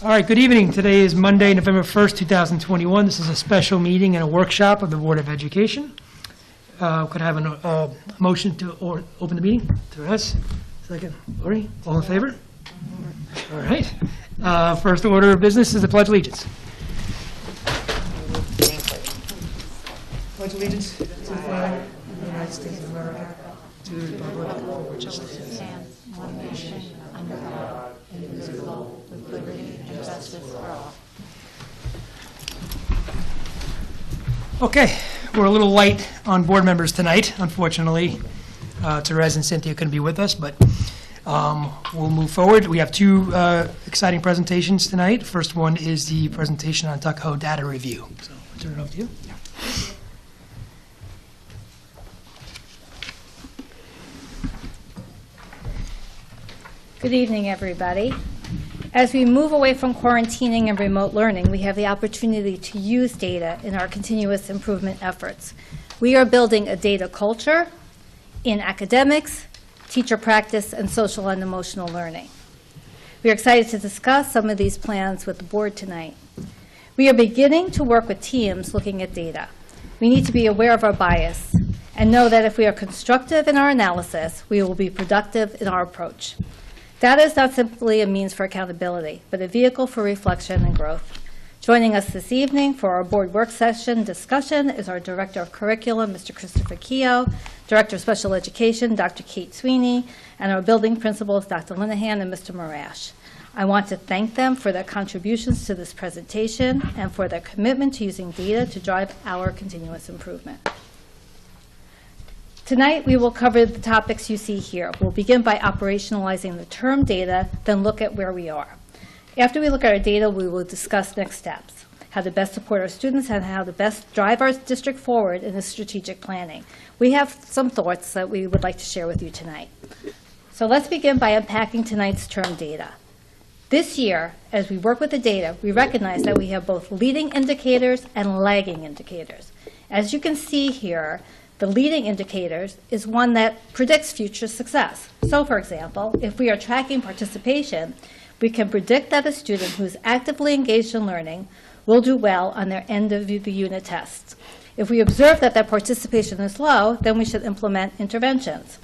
All right, good evening. Today is Monday, November 1st, 2021. This is a special meeting and a workshop of the Board of Education. Could I have a motion to open the meeting? Therese, second. Lori, all in favor? All right. First order of business is the Pledge of Allegiance. Pledge allegiance to the flag of the United States of America, to the republic for which it stands, one nation, under God, indivisible, with liberty and justice for all. Okay, we're a little light on board members tonight, unfortunately. Therese and Cynthia couldn't be with us, but we'll move forward. We have two exciting presentations tonight. First one is the presentation on Tuckahoe data review. So I'll turn it over to you. Yeah. Good evening, everybody. As we move away from quarantining and remote learning, we have the opportunity to use data in our continuous improvement efforts. We are building a data culture in academics, teacher practice, and social and emotional learning. We are excited to discuss some of these plans with the board tonight. We are beginning to work with teams looking at data. We need to be aware of our bias and know that if we are constructive in our analysis, we will be productive in our approach. Data is not simply a means for accountability, but a vehicle for reflection and growth. Joining us this evening for our board work session discussion is our Director of Curriculum, Mr. Christopher Keogh, Director of Special Education, Dr. Kate Sweeney, and our building principals, Dr. Linehan and Mr. Marash. I want to thank them for their contributions to this presentation and for their commitment to using data to drive our continuous improvement. Tonight, we will cover the topics you see here. We'll begin by operationalizing the term data, then look at where we are. After we look at our data, we will discuss next steps, how to best support our students and how to best drive our district forward in the strategic planning. We have some thoughts that we would like to share with you tonight. So let's begin by unpacking tonight's term data. This year, as we work with the data, we recognize that we have both leading indicators and lagging indicators. As you can see here, the leading indicators is one that predicts future success. So, for example, if we are tracking participation, we can predict that a student who is actively engaged in learning will do well on their end of the unit tests. If we observe that their participation is low, then we should implement interventions,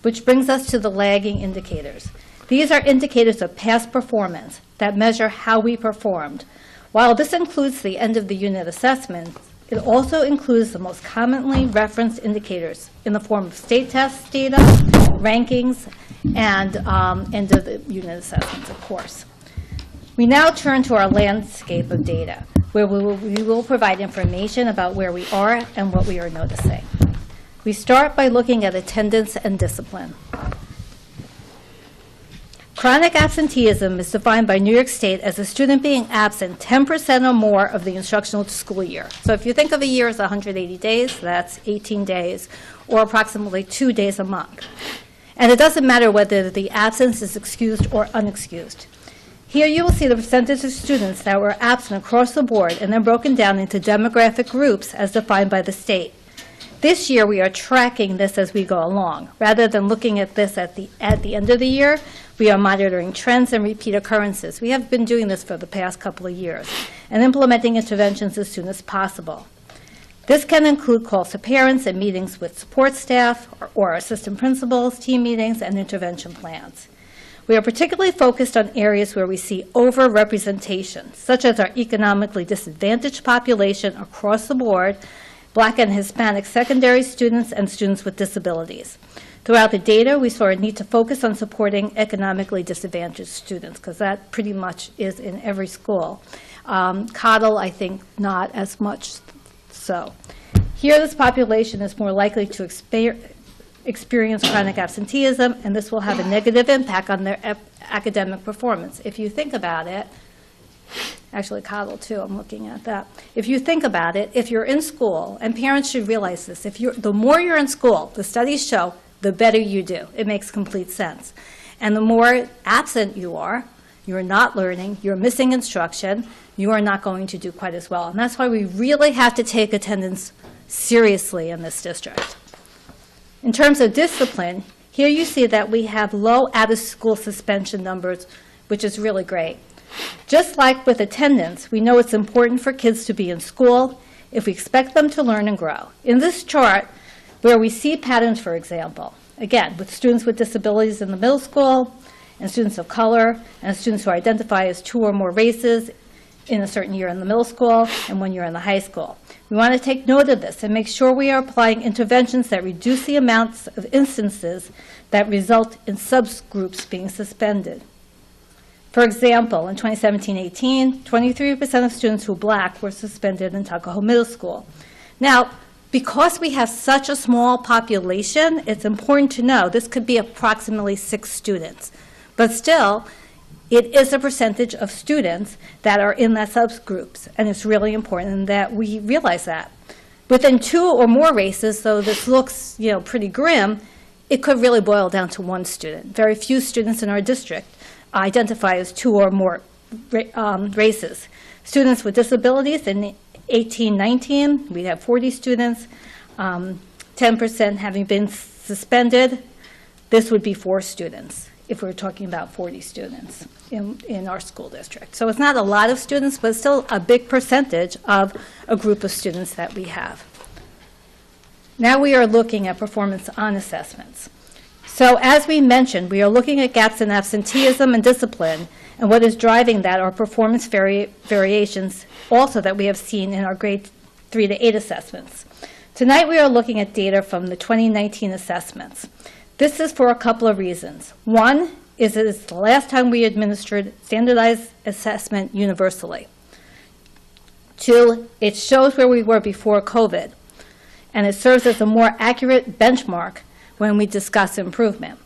which brings us to the lagging indicators. These are indicators of past performance that measure how we performed. While this includes the end of the unit assessments, it also includes the most commonly referenced indicators in the form of state test data, rankings, and end of the unit assessments, of course. We now turn to our landscape of data, where we will provide information about where we are and what we are noticing. We start by looking at attendance and discipline. Chronic absenteeism is defined by New York State as a student being absent 10% or more of the instructional school year. So if you think of a year as 180 days, that's 18 days, or approximately 2 days a month. And it doesn't matter whether the absence is excused or unexcused. Here you will see the percentage of students that were absent across the board and then broken down into demographic groups as defined by the state. This year we are tracking this as we go along. Rather than looking at this at the end of the year, we are monitoring trends and repeat occurrences. We have been doing this for the past couple of years and implementing interventions as soon as possible. This can include calls to parents and meetings with support staff or assistant principals, team meetings, and intervention plans. We are particularly focused on areas where we see overrepresentation, such as our economically disadvantaged population across the board, Black and Hispanic secondary students, and students with disabilities. Throughout the data, we saw a need to focus on supporting economically disadvantaged students, because that pretty much is in every school. Coddle, I think, not as much so. Here, this population is more likely to experience chronic absenteeism, and this will have a negative impact on their academic performance. If you think about it, actually Coddle too, I'm looking at that. If you think about it, if you're in school, and parents should realize this, the more you're in school, the studies show, the better you do. It makes complete sense. And the more absent you are not learning, you're missing instruction, you are not going to do quite as well. And that's why we really have to take attendance seriously in this district. In terms of discipline, here you see that we have low out-of-school suspension numbers, which is really great. Just like with attendance, we know it's important for kids to be in school if we expect them to learn and grow. In this chart, where we see patterns, for example, again, with students with disabilities in the middle school, and students of color, and students who identify as 2 or more races in a certain year in the middle school and 1 year in the high school. We want to take note of this and make sure we are applying interventions that reduce the amounts of instances that result in subgroups being suspended. For example, in 2017-18, 23% of students who were black were suspended in Tuckahoe Middle School. Now, because we have such a small population, it's important to know this could be approximately 6 students. But still, it is a percentage of students that are in that subgroups, and it's really important that we realize that. Within 2 or more races, though this looks, pretty grim, it could really boil down to 1 student. Very few students in our district identify as 2 or more races. Students with disabilities in 18-19, we have 40 students, 10% having been suspended. This would be 4 students if we're talking about 40 students in our school district. So it's not a lot of students, but still a big percentage of a group of students that we have. Now we are looking at performance on assessments. So as we mentioned, we are looking at gaps in absenteeism and discipline, and what is driving that are performance variations also that we have seen in our grade 3 to 8 assessments. Tonight we are looking at data from the 2019 assessments. This is for a couple of reasons. One is it is the last time we administered standardized assessment universally. 2, it shows where we were before COVID, and it serves as a more accurate benchmark when we discuss improvement.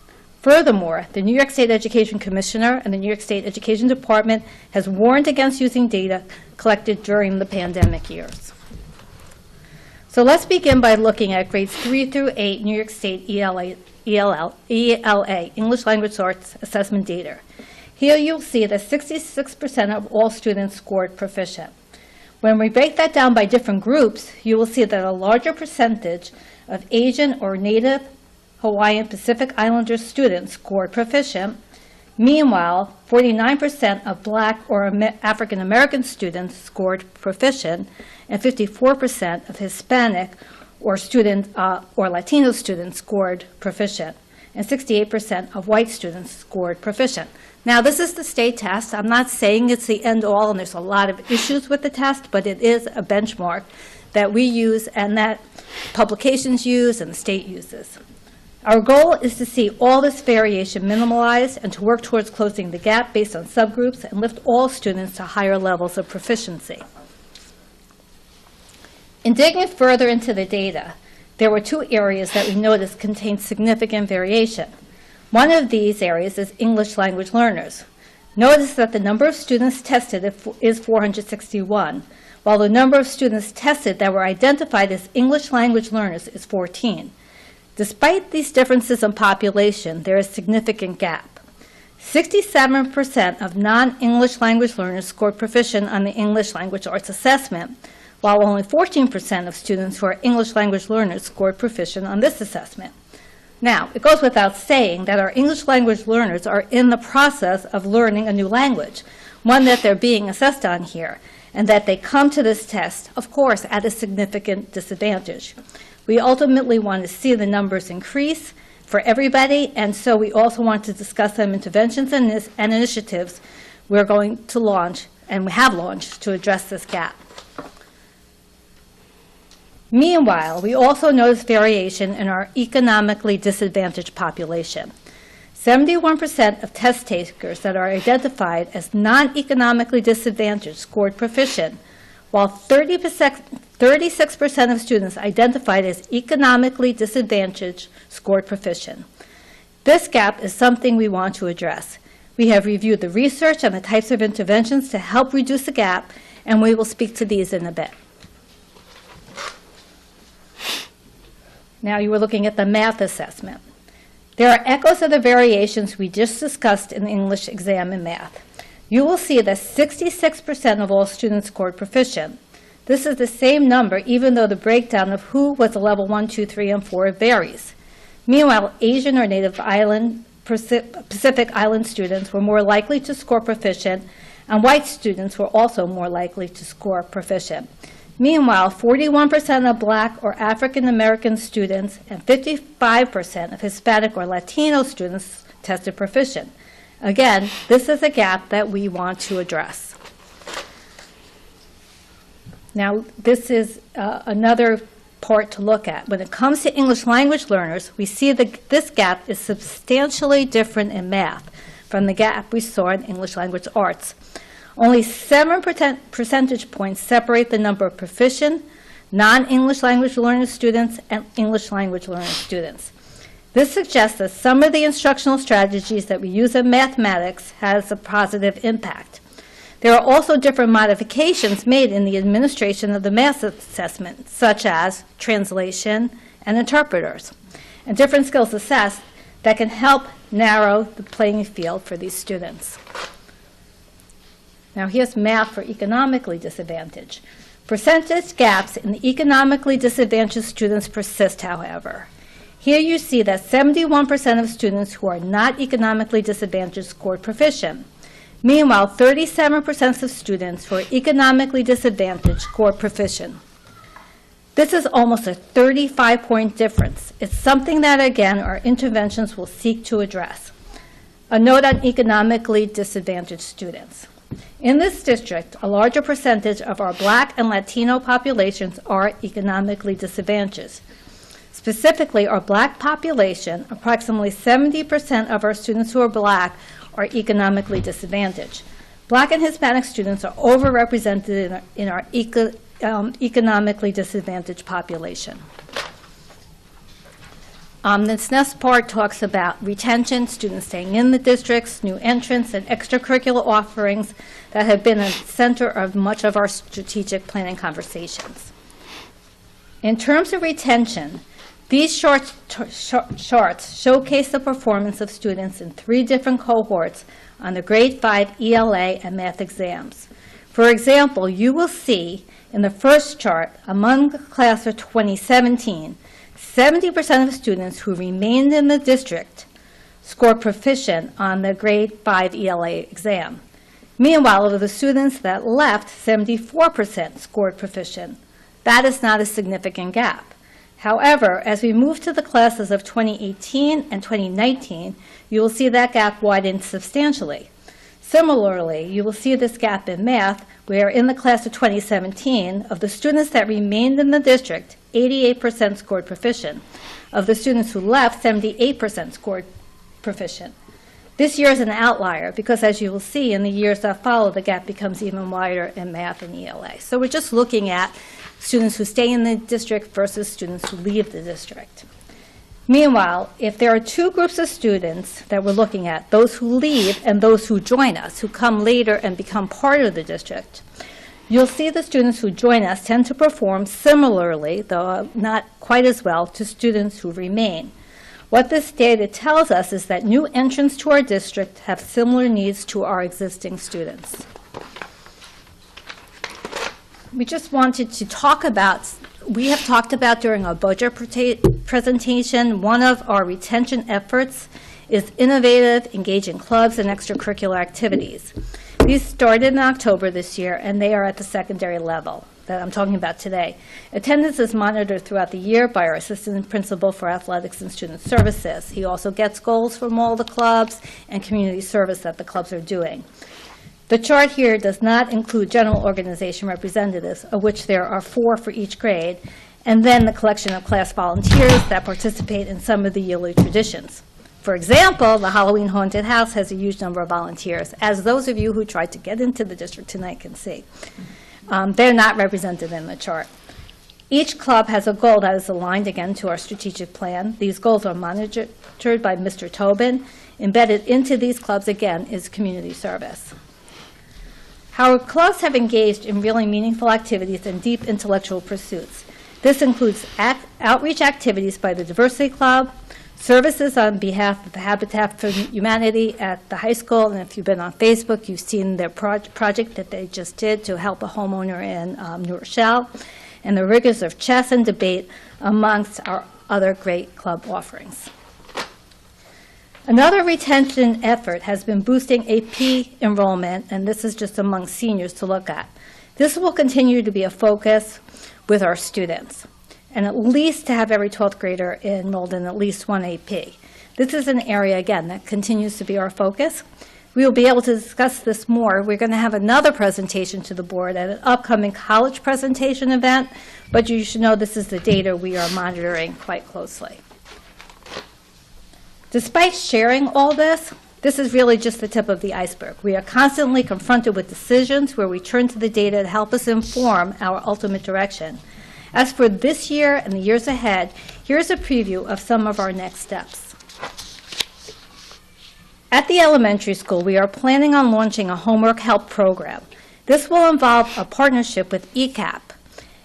Furthermore, the New York State Education Commissioner and the New York State Education Department has warned against using data collected during the pandemic years. So let's begin by looking at grades 3 through 8 New York State ELA, English Language Arts Assessment data. Here you'll see that 66% of all students scored proficient. When we break that down by different groups, you will see that a larger percentage of Asian or Native Hawaiian Pacific Islander students scored proficient. Meanwhile, 49% of Black or African American students scored proficient, and 54% of Hispanic or Latino students scored proficient, and 68% of white students scored proficient. Now, this is the state test. I'm not saying it's the end-all, and there's a lot of issues with the test, but it is a benchmark that we use and that publications use and the state uses. Our goal is to see all this variation minimalized and to work towards closing the gap based on subgroups and lift all students to higher levels of proficiency. In digging further into the data, there were 2 areas that we noticed contained significant variation. One of these areas is English language learners. Notice that the number of students tested is 461, while the number of students tested that were identified as English language learners is 14. Despite these differences in population, there is a significant gap. 67% of non-English language learners scored proficient on the English Language Arts Assessment, while only 14% of students who are English language learners scored proficient on this assessment. Now, it goes without saying that our English language learners are in the process of learning a new language, one that they're being assessed on here, and that they come to this test, of course, at a significant disadvantage. We ultimately want to see the numbers increase for everybody, and so we also want to discuss some interventions and initiatives we're going to launch, and we have launched, to address this gap. Meanwhile, we also notice variation in our economically disadvantaged population. 71% of test takers that are identified as non-economically disadvantaged scored proficient, while 36% of students identified as economically disadvantaged scored proficient. This gap is something we want to address. We have reviewed the research on the types of interventions to help reduce the gap, and we will speak to these in a bit. Now you were looking at the math assessment. There are echoes of the variations we just discussed in the English exam and math. You will see that 66% of all students scored proficient. This is the same number even though the breakdown of who was a level 1, 2, 3, and 4 varies. Meanwhile, Asian or Native Pacific Island students were more likely to score proficient and white students were also more likely to score proficient. Meanwhile, 41% of Black or African American students and 55% of Hispanic or Latino students tested proficient. Again, this is a gap that we want to address. Now, this is another part to look at. When it comes to English language learners, we see that this gap is substantially different in math from the gap we saw in English language arts. Only 7 percentage points separate the number of proficient, non-English language learner students and English language learner students. This suggests that some of the instructional strategies that we use in mathematics has a positive impact. There are also different modifications made in the administration of the math assessment, such as translation and interpreters, and different skills assessed that can help narrow the playing field for these students. Now here's math for economically disadvantaged. Percentage gaps in the economically disadvantaged students persist, however. Here you see that 71% of students who are not economically disadvantaged scored proficient. Meanwhile, 37% of students who are economically disadvantaged scored proficient. This is almost a 35-point difference. It's something that, again, our interventions will seek to address. A note on economically disadvantaged students. In this district, a larger percentage of our Black and Latino populations are economically disadvantaged. Specifically, our Black population, approximately 70% of our students who are Black are economically disadvantaged. Black and Hispanic students are overrepresented in our economically disadvantaged population. This next part talks about retention, students staying in the districts, new entrants, and extracurricular offerings that have been a center of much of our strategic planning conversations. In terms of retention, these charts showcase the performance of students in 3 different cohorts on the grade 5 ELA and math exams. For example, you will see in the first chart, among the class of 2017, 70% of students who remained in the district scored proficient on the grade 5 ELA exam. Meanwhile, of the students that left, 74% scored proficient. That is not a significant gap. However, as we move to the classes of 2018 and 2019, you will see that gap widen substantially. Similarly, you will see this gap in math, where in the class of 2017, of the students that remained in the district, 88% scored proficient. Of the students who left, 78% scored proficient. This year is an outlier because, as you will see, in the years that follow, the gap becomes even wider in math and ELA. So we're just looking at students who stay in the district versus students who leave the district. Meanwhile, if there are 2 groups of students that we're looking at, those who leave and those who join us, who come later and become part of the district, you'll see the students who join us tend to perform similarly, though not quite as well, to students who remain. What this data tells us is that new entrants to our district have similar needs to our existing students. We just wanted to talk about, we have talked about during our budget presentation, one of our retention efforts is innovative, engaging clubs and extracurricular activities. These started in October this year, and they are at the secondary level that I'm talking about today. Attendance is monitored throughout the year by our assistant principal for athletics and student services. He also gets goals from all the clubs and community service that the clubs are doing. The chart here does not include general organization representatives, of which there are 4 for each grade, and then the collection of class volunteers that participate in some of the yearly traditions. For example, the Halloween Haunted House has a huge number of volunteers, as those of you who tried to get into the district tonight can see. They're not represented in the chart. Each club has a goal that is aligned, again, to our strategic plan. These goals are monitored by Mr. Tobin. Embedded into these clubs, again, is community service. Our clubs have engaged in really meaningful activities and deep intellectual pursuits. This includes outreach activities by the Diversity Club, services on behalf of the Habitat for Humanity at the high school, and if you've been on Facebook, you've seen their project that they just did to help a homeowner in New Rochelle, and the rigors of chess and debate amongst our other great club offerings. Another retention effort has been boosting AP enrollment, and this is just among seniors to look at. This will continue to be a focus with our students, and at least to have every 12th grader enrolled in at least one AP. This is an area, again, that continues to be our focus. We will be able to discuss this more. We're going to have another presentation to the board at an upcoming college presentation event, but you should know this is the data we are monitoring quite closely. Despite sharing all this, this is really just the tip of the iceberg. We are constantly confronted with decisions where we turn to the data to help us inform our ultimate direction. As for this year and the years ahead, here's a preview of some of our next steps. At the elementary school, we are planning on launching a homework help program. This will involve a partnership with ECAP,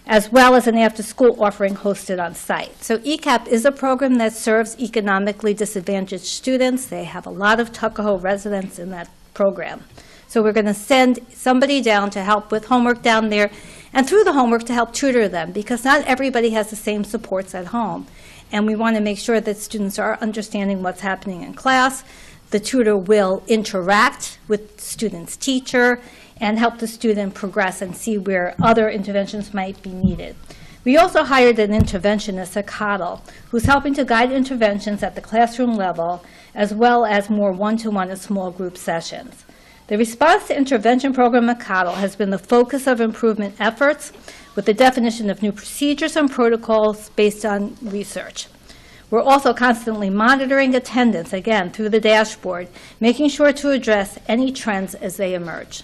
as well as an after-school offering hosted on site. So ECAP is a program that serves economically disadvantaged students. They have a lot of Tuckahoe residents in that program. So we're going to send somebody down to help with homework down there, and through the homework to help tutor them, because not everybody has the same supports at home. And we want to make sure that students are understanding what's happening in class. The tutor will interact with student's teacher and help the student progress and see where other interventions might be needed. We also hired an interventionist at Cottle, who's helping to guide interventions at the classroom level, as well as more one-to-one and small group sessions. The response to intervention program at Cottle has been the focus of improvement efforts with the definition of new procedures and protocols based on research. We're also constantly monitoring attendance, again, through the dashboard, making sure to address any trends as they emerge.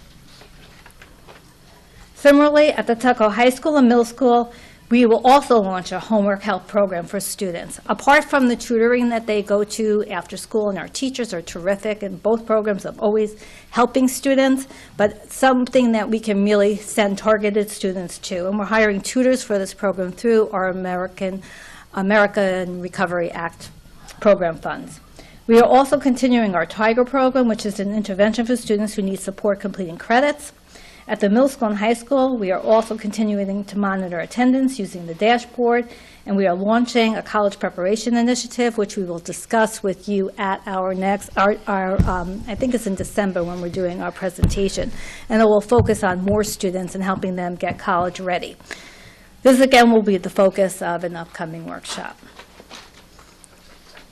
Similarly, at the Tuckahoe High School and Middle School, we will also launch a homework help program for students. Apart from the tutoring that they go to after school, and our teachers are terrific, and both programs are always helping students, but something that we can really send targeted students to. And we're hiring tutors for this program through our American Recovery Act program funds. We are also continuing our Tiger program, which is an intervention for students who need support completing credits. At the middle school and high school, we are also continuing to monitor attendance using the dashboard, and we are launching a college preparation initiative, which we will discuss with you at our next, I think it's in December when we're doing our presentation, and it will focus on more students and helping them get college ready. This, again, will be the focus of an upcoming workshop.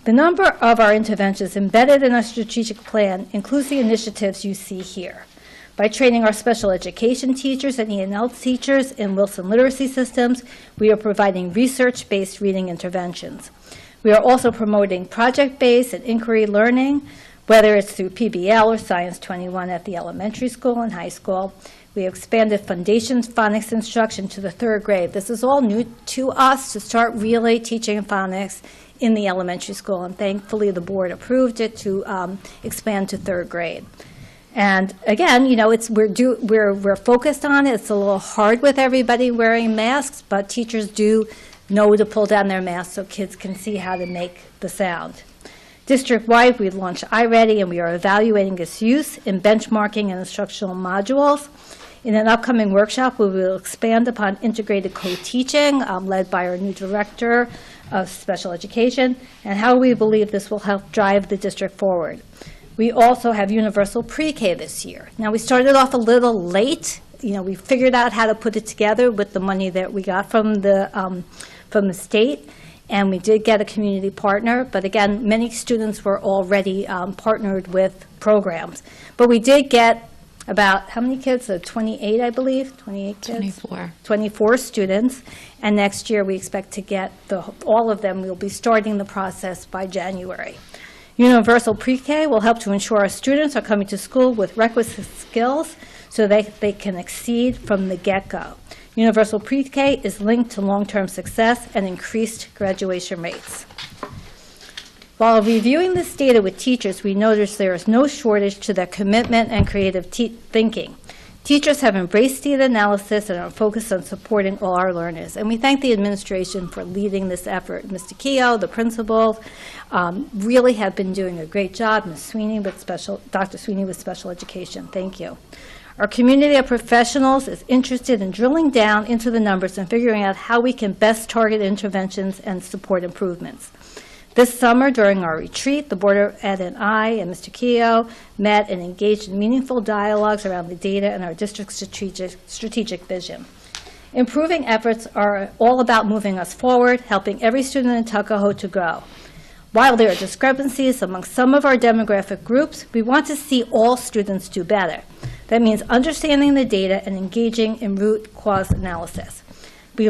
The number of our interventions embedded in our strategic plan includes the initiatives you see here. By training our special education teachers and E&L teachers in Wilson literacy systems, we are providing research-based reading interventions. We are also promoting project-based and inquiry learning, whether it's through PBL or Science 21 at the elementary school and high school. We expanded Foundations Phonics instruction to the 3rd grade. This is all new to us, to start really teaching phonics in the elementary school, and thankfully the board approved it to expand to 3rd grade. And again, you know, we're focused on it. It's a little hard with everybody wearing masks, but teachers do know to pull down their masks so kids can see how to make the sound. District-wide, we launched iReady, and we are evaluating its use in benchmarking and instructional modules. In an upcoming workshop, we will expand upon integrated co-teaching, led by our new director of special education, and how we believe this will help drive the district forward. We also have universal pre-K this year. Now, we started off a little late. You know, we figured out how to put it together with the money that we got from the state, and we did get a community partner. But again, many students were already partnered with programs. But we did get about, how many kids? 28, I believe, 28 kids? 24 students. And next year, we expect to get all of them. We'll be starting the process by January. Universal Pre-K will help to ensure our students are coming to school with requisite skills so they can exceed from the get-go. Universal Pre-K is linked to long-term success and increased graduation rates. While reviewing this data with teachers, we noticed there is no shortage to their commitment and creative thinking. Teachers have embraced data analysis and are focused on supporting all our learners. And we thank the administration for leading this effort. Mr. Keogh, the principals, really have been doing a great job. Ms. Sweeney with Dr. Sweeney with special education. Thank you. Our community of professionals is interested in drilling down into the numbers and figuring out how we can best target interventions and support improvements. This summer, during our retreat, the Board of Ed and I and Mr. Keough met and engaged in meaningful dialogues around the data and our district's strategic vision. Improving efforts are all about moving us forward, helping every student in Tuckahoe to grow. While there are discrepancies among some of our demographic groups, we want to see all students do better. That means understanding the data and engaging in root cause analysis. We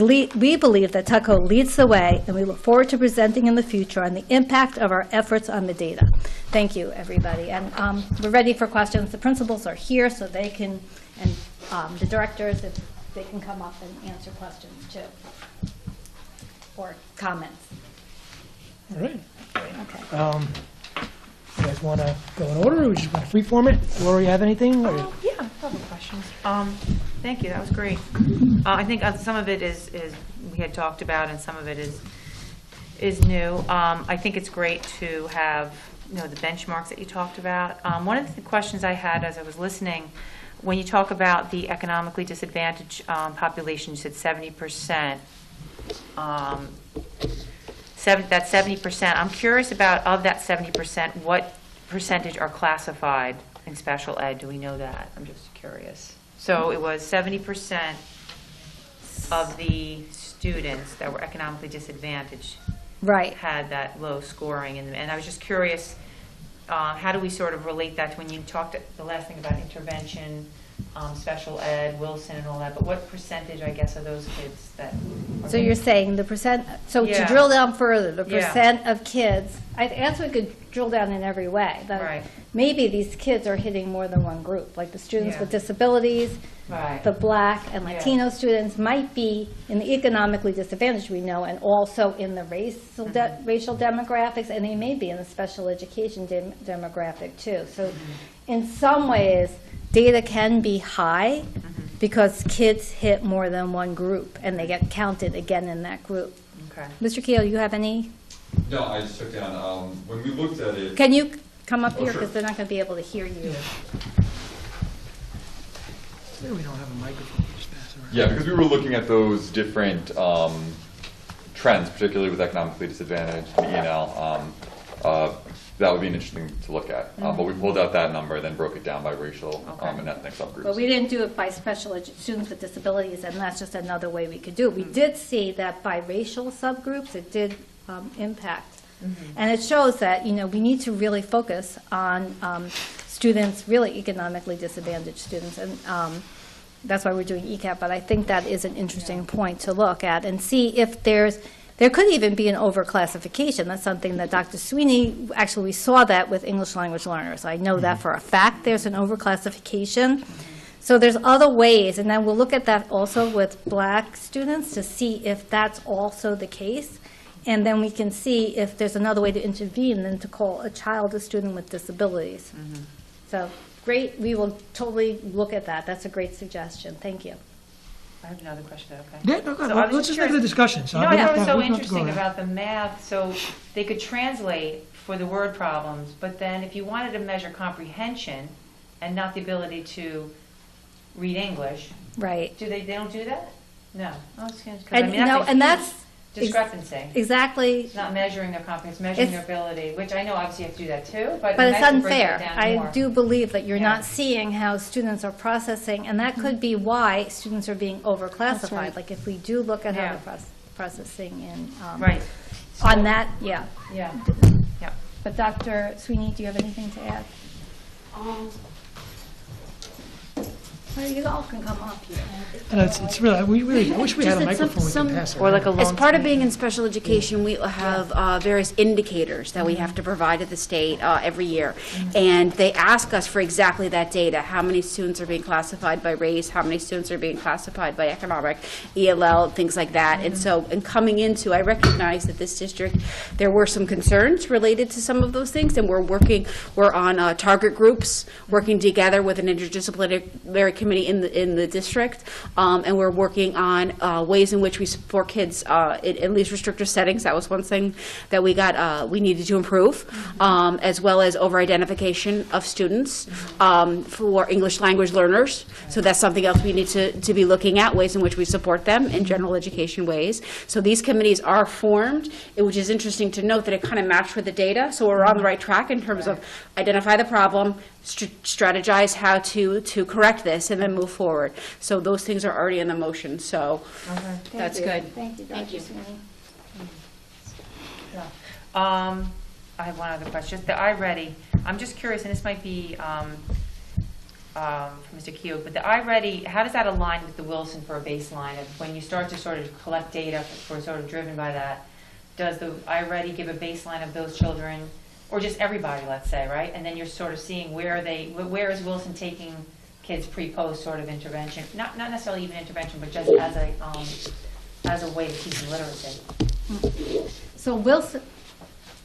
believe that Tuckahoe leads the way, and we look forward to presenting in the future on the impact of our efforts on the data. Thank you, everybody. And we're ready for questions. The principals are here, so they can, and the directors, if they can come up and answer questions, too, or comments. All right. Okay. You guys want to go in order, or we just want to freeform it? Laura, you have anything? Or? Yeah, a couple questions. Thank you, that was great. I think some of it is we had talked about, and some of it is new. I think it's great to have, the benchmarks that you talked about. One of the questions I had as I was listening, when you talk about the economically disadvantaged population, you said 70%. That's 70%. I'm curious about, of that 70%, what percentage are classified in special ed? Do we know that? I'm just curious. So it was 70% of the students that were economically disadvantaged Right. had that low scoring. And I was just curious, how do we sort of relate that to when you talked the last thing about intervention, special ed, Wilson and all that, but what percentage, I guess, of those kids that are So you're saying the percent, so to Yeah. drill down further, the Yeah. percent of kids, I guess we could drill down in every way. That Right. Maybe these kids are hitting more than one group, like the students Yeah. with disabilities, Right. the Black and Yeah. Latino students might be in the economically disadvantaged, we know, and also in the racial demographics, and they may be in the special education demographic too. So in some ways, data can be high because kids hit more than one group, and they get counted again in that group. Okay. Mr. Keough, you have any? No, I just took down, when we looked at it. Can you come up Oh, here, sure. because they're not going to be able to hear you. Maybe we don't have a microphone. Just pass it around. Yeah, because we were looking at those different trends, particularly with economically disadvantaged and E&L. That would be interesting to look at. But we pulled out that number, then broke it down by racial and ethnic subgroups. But we didn't do it by students with disabilities, and that's just another way we could do it. We did see that by racial subgroups, it did impact. And it shows that, we need to really focus on students, really economically disadvantaged students. And that's why we're doing ECAP. But I think that is an interesting point to look at and see if there could even be an overclassification. That's something that Dr. Sweeney, actually, we saw that with English language learners. I know that for a fact there's an overclassification. So there's other ways, and then we'll look at that also with Black students to see if that's also the case. And then we can see if there's another way to intervene than to call a child a student with disabilities. So great, we will totally look at that. That's a great suggestion. Thank you. I have another question, okay? Yeah, no, go So ahead. I was Let's just make curious- the discussion. So I we thought have it was to- so we don't have to go interesting around. about the math, so they could translate for the word problems, but then if you wanted to measure comprehension and not the ability to read English, Right. they don't do that? No. Oh, it's kind of- 'cause I And, mean, that's a and huge that's discrepancy. exactly, It's not measuring their competence, measuring their It's- ability, which I know obviously you have to do that too, but but it it's might break it unfair. down I more. do believe that you're Yeah. not seeing how students are processing, and that could be why students are being overclassified. right. Like if we do look at how Yeah. they're processing in, Right. on that, yeah. Yeah. Yeah. But Dr. Sweeney, do you have anything to add? Well, you all can come up here. And it's really, I wish we had a Just that microphone we some- could pass Or like a around. As loan part of screen. being in special education, we have various indicators that we have to provide to the state every year. And they ask us for exactly that data, how many students are being classified by race, how many students are being classified by economic, ELL, things like that. And so, in coming into, I recognize that this district, there were some concerns related to some of those things, and we're on target groups, working together with an interdisciplinary committee committee in the district, and we're working on ways in which we support kids in least restrictive settings. That was one thing that we needed to improve, as well as over-identification of students for English language learners. So that's something else we need to be looking at, ways in which we support them in general education ways. So these committees are formed, which is interesting to note that it kind of matched with the data. So we're on the right track in terms of identify the problem, strategize how to correct this, and then move forward. So those things are already in the motion, so that's good. Thank you, Dr. Sweeney. I have one other question. The iReady, I'm just curious, and this might be for Mr. Keogh, but the iReady, how does that align with the Wilson for a baseline? Of when you start to sort of collect data for sort of driven by that, does the iReady give a baseline of those children, or just everybody, let's say, right? And then you're sort of seeing where is Wilson taking kids pre-post sort of intervention, not necessarily even intervention, but just as a way to teach them literacy. So Wilson,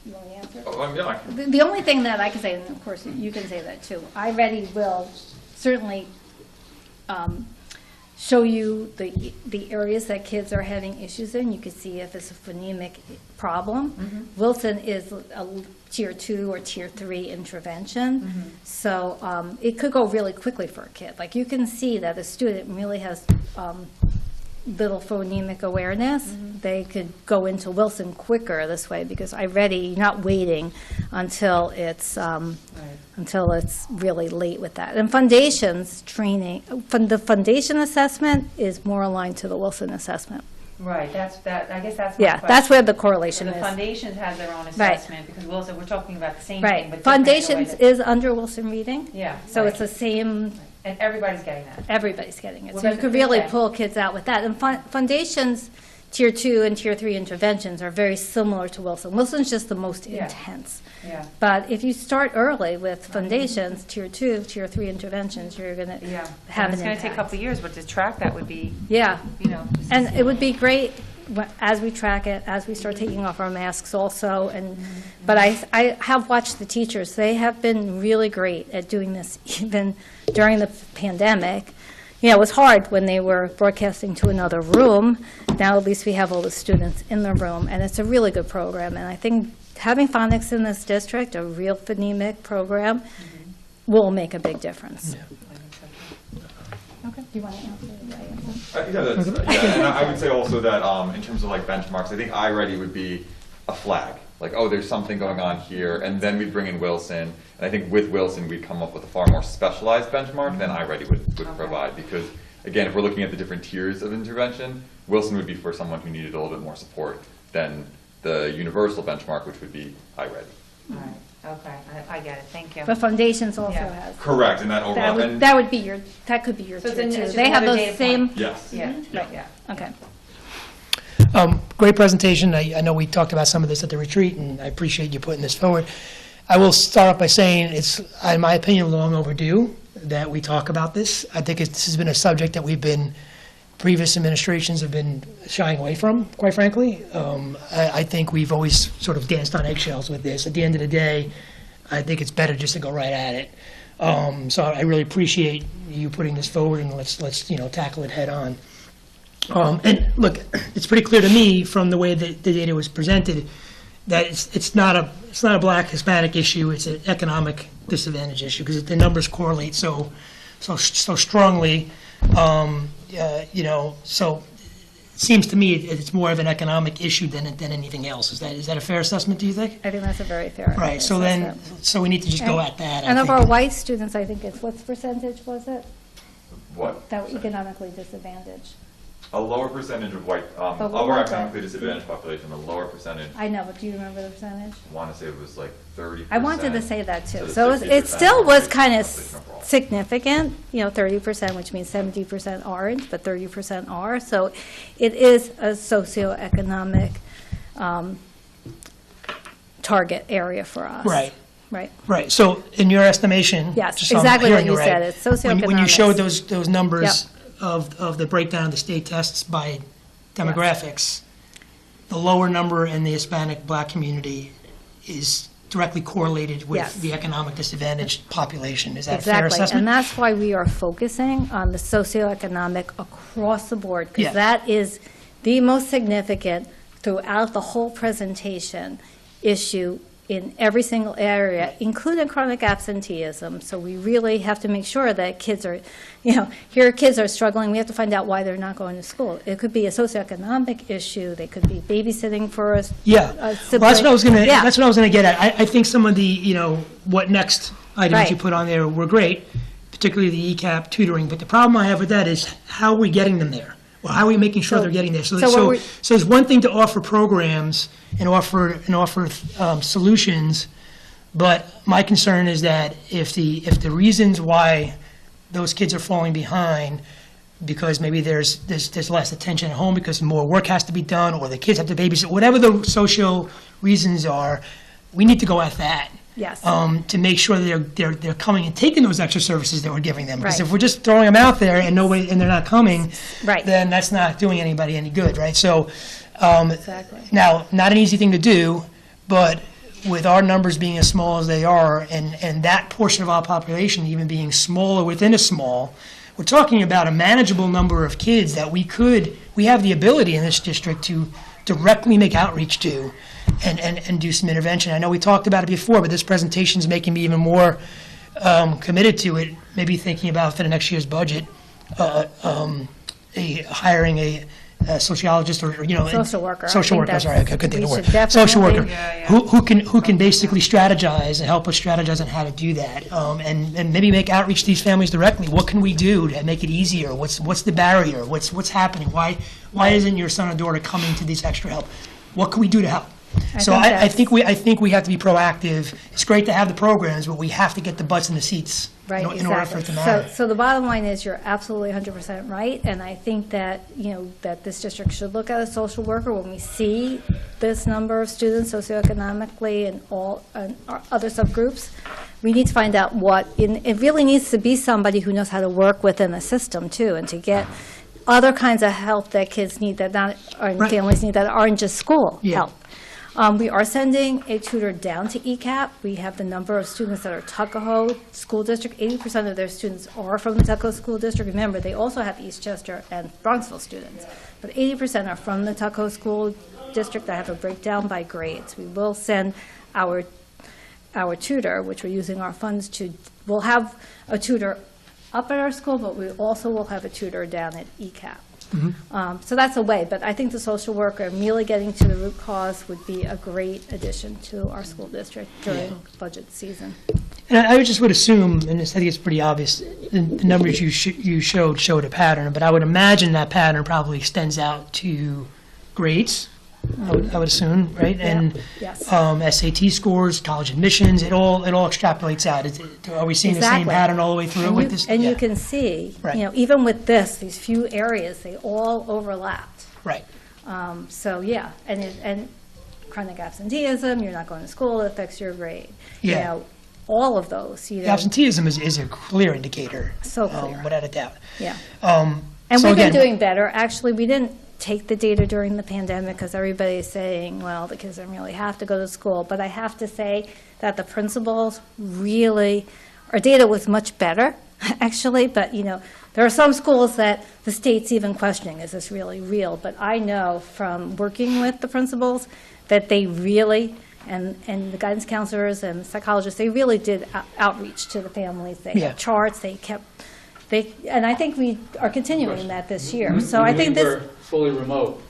you want to answer? Yeah, I can. The only thing that I can say, and of course you can say that too, iReady will certainly show you the areas that kids are having issues in. You can see if it's a phonemic problem. Wilson is a tier 2 or tier 3 intervention. So it could go really quickly for a kid. Like you can see that a student really has little phonemic awareness. They could go into Wilson quicker this way because iReady, you're not waiting until it's really late with that. And foundations training, the foundation assessment is more aligned to the Wilson assessment. Right, I guess that's my Yeah, question. that's where the correlation The is. foundations has their own assessment, because Wilson, we're talking about the same thing, Right. but different in a way Foundations that- is under Wilson Reading. Yeah. So right. it's the same, And everybody's getting that. everybody's getting it. Well, So you that's could the really thing. pull kids out with that. And foundations, tier 2 and tier 3 interventions are very similar to Wilson. Wilson's just the most Yeah. intense. Yeah. But if you start early with foundations, tier 2, tier 3 interventions, you're going to Yeah. have And an it's going to take a impact. couple of years, but to track that would be, Yeah. just to And see. it would be great as we track it, as we start taking off our masks also. And but I have watched the teachers. They have been really great at doing this even during the pandemic. You know, it was hard when they were broadcasting to another room. Now at least we have all the students in the room, and it's a really good program. And I think having phonics in this district, a real phonemic program, will make a big difference. Okay. Do you want to answer that? And I would say also that in terms of like benchmarks, I think iReady would be a flag. Like, oh, there's something going on here, and then we'd bring in Wilson. And I think with Wilson, we'd come up with a far more specialized benchmark than iReady would provide. Because, again, if we're looking at the different tiers of intervention, Wilson would be for someone who needed a little bit more support than the universal benchmark, which would be iReady. All right, okay, I get it, thank you. But foundations also Yeah. has. Correct, and that overall. That would be your, that could be your So it's tier an- 2. it's just They have another those data same. point. Yes. Yeah, Right. yeah. Okay. Great presentation. I know we talked about some of this at the retreat, and I appreciate you putting this forward. I will start off by saying it's, in my opinion, long overdue that we talk about this. I think this has been a subject that previous administrations have been shying away from, quite frankly. I think we've always sort of danced on eggshells with this. At the end of the day, I think it's better just to go right at it. So I really appreciate you putting this forward, and let's tackle it head on. And look, it's pretty clear to me from the way that the data was presented that it's not a Black Hispanic issue. It's an economic disadvantage issue because the numbers correlate so strongly. So it seems to me it's more of an economic issue than anything else. Is that a fair assessment? Do you think? I think that's a very fair Right. So assessment. so we need to just go at that. And I of think. our white students, I think it's, what percentage was it? What? That were economically disadvantaged. A lower percentage of white, of But what our was economically it? disadvantaged population, a lower percentage, I know, but do you remember the percentage? I want to say it was like 30%. I wanted to say that too. to So it 60% still was kind of population overall. significant, 30%, which means 70% aren't, but 30% are. So it is a socioeconomic target area for us. Right. Right. Right. So in your estimation, Yes, just so I'm exactly what hearing you right, said. It's When you socioeconomics. showed those numbers of the breakdown of the state tests by demographics, the lower number in the Hispanic Black community is directly correlated with Yes. the economic disadvantaged population. Is that a fair Exactly, assessment? and that's why we are focusing on the socioeconomic across the board, Yeah. because that is the most significant throughout the whole presentation issue in every single area, including chronic absenteeism. So we really have to make sure that kids are, here kids are struggling, we have to find out why they're not going to school. It could be a socioeconomic issue, they could be babysitting for us. Yeah, well, that's what I was gonna, Yeah. that's what I was gonna get at. I think some of the, what next items you Right. put on there were great, particularly the ECAP tutoring, but the problem I have with that is how are we getting them there? Well, how are we making sure So- they're getting there? so what we- So it's one thing to offer programs and offer solutions, but my concern is that if the reasons why those kids are falling behind, because maybe there's less attention at home because more work has to be done, or the kids have to babysit, whatever the social reasons are, we need to go at that. Yes. To make sure that they're coming and taking those extra services that we're giving them. Because Right. if we're just throwing them out there and they're not coming, Right. then that's not doing anybody any good, right? So, Exactly. now, not an easy thing to do, but with our numbers being as small as they are, and that portion of our population even being smaller within a small, we're talking about a manageable number of kids that we have the ability in this district to directly make outreach to and do some intervention. I know we talked about it before, but this presentation is making me even more committed to it, maybe thinking about for the next year's budget, hiring a sociologist or, Social worker. I Social think worker, sorry, I couldn't think of the we word. should Social worker, definitely- who can basically strategize and help us strategize on how to do that, and maybe make outreach to these families directly. What can we do to make it easier? What's the barrier? What's happening? Why isn't your son or daughter coming to this extra help? What can we do to help? So I think we have to be proactive. It's great to have the programs, but we have to get the butts in the seats Right, in order for exactly. it to matter. So the bottom line is you're absolutely 100% right, and I think that, that this district should look at a social worker when we see this number of students socioeconomically and all and our other subgroups. We need to find out it really needs to be somebody who knows how to work within the system too, and to get other kinds of help that kids need and Right. families need that aren't just school Yeah. help. We are sending a tutor down to ECAP. We have the number of students that are Tuckahoe School District. 80% of their students are from the Tuckahoe School District. Remember, they also have Eastchester and Bronxville students. But 80% are from the Tuckahoe School District. I have a breakdown by grades. We will send our tutor, which we're using our funds to, we'll have a tutor up at our school, but we also will have a tutor down at ECAP. So that's a way, but I think the social worker and really getting to the root cause would be a great addition to our school district during budget season. And I just would assume, and I think it's pretty obvious, the numbers you showed a pattern, but I would imagine that pattern probably extends out to grades, I would assume, right? And Yes. SAT scores, college admissions, it all extrapolates out. Are we seeing the same Exactly. pattern all the way through with this? And Yeah. you can see, Right. even with these few areas, they all overlapped. Right. So, yeah, and chronic absenteeism, you're not going to school, it affects your grade. Yeah. All of those, The absenteeism is a clear indicator. So clear. Without a doubt. Yeah. And And we've been doing better. Actually, we didn't take the data during the pandemic because everybody's saying, well, the kids don't really have to go to school. But I have to say that the principals really, our data was much better, actually. But, there are some schools that the state's even questioning, is this really real? But I know from working with the principals that they really, and the guidance counselors and psychologists, they really did outreach to the families. They Yeah. had charts, and I think we are continuing that this year. So I think We this, were fully remote,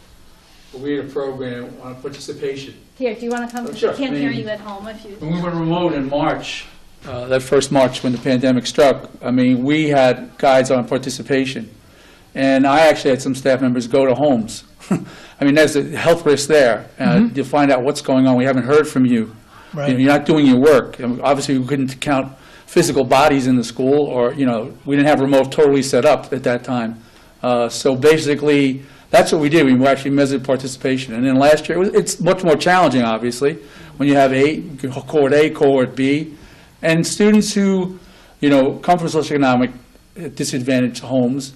but we had a program on participation. here, do you want to come? Oh, sure. I can't hear I mean- you at home if you. When we went remote in March, that first March when the pandemic struck, we had guides on participation. And I actually had some staff members go to homes. There's a health risk there. To find out what's going on. We haven't heard from you. Right. You're not doing your work. Obviously, we couldn't count physical bodies in the school, or, we didn't have remote totally set up at that time. So basically, that's what we did. We actually measured participation. And then last year, it's much more challenging, obviously, when you have cohort A, cohort B, and students who, come from socioeconomic disadvantaged homes.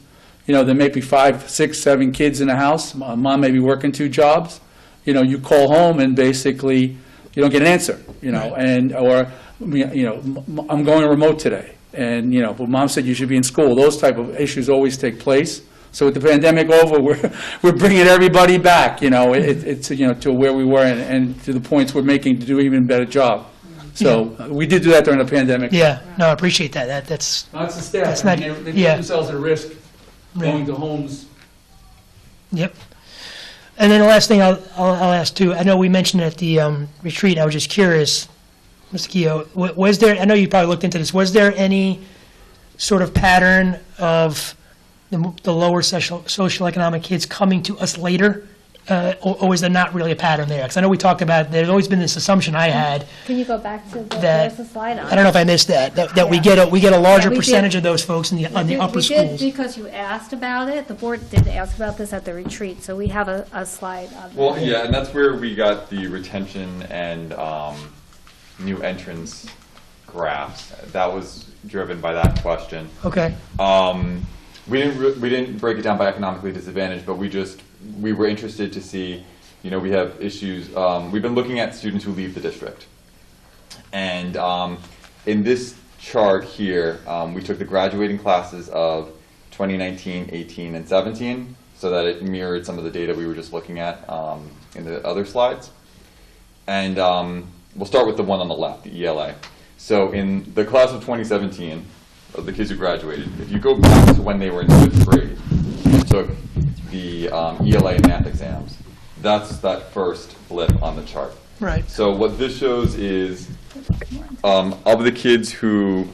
There may be 5, 6, 7 kids in a house. Mom may be working 2 jobs. You call home and basically you don't get an answer, you know, and, or, you know, I'm going remote today, and, you know, but mom said you should be in school. Those type of issues always take place. So with the pandemic over, we're bringing everybody back, you know, it's, you know, to where we were and to the points we're making to do an even better job. So we did do that during the pandemic. Yeah, no, I appreciate that. That's, Not the staff, That's I not- mean, they put yeah. themselves at risk going to homes. yep. And then the last thing I'll ask too, I know we mentioned at the retreat, I was just curious, Mr. Keough, was there, I know you probably looked into this, was there any sort of pattern of the lower socioeconomic kids coming to us later? Or was there not really a pattern there? Because I know we talked about, there's always been this assumption I had, Can you go back to the, That- there's a slide on I don't know if I missed that we get a larger we did. percentage of those folks in on the upper We schools. did, because you asked about it, the board did ask about this at the retreat, so we have a slide on that. Well, yeah, and that's where we got the retention and new entrance graphs. That was driven by that question. Okay, We didn't break it down by economically disadvantaged, but we were interested to see, you know, we have issues. We've been looking at students who leave the district, and in this chart here, we took the graduating classes of 2019, 18, and 17, so that it mirrored some of the data we were just looking at in the other slides. And we'll start with the one on the left, the ELA. So in the class of 2017, of the kids who graduated, if you go back to when they were in 5th grade and took the ELA and math exams, that's that first blip on the chart. right. So what this shows is of the kids who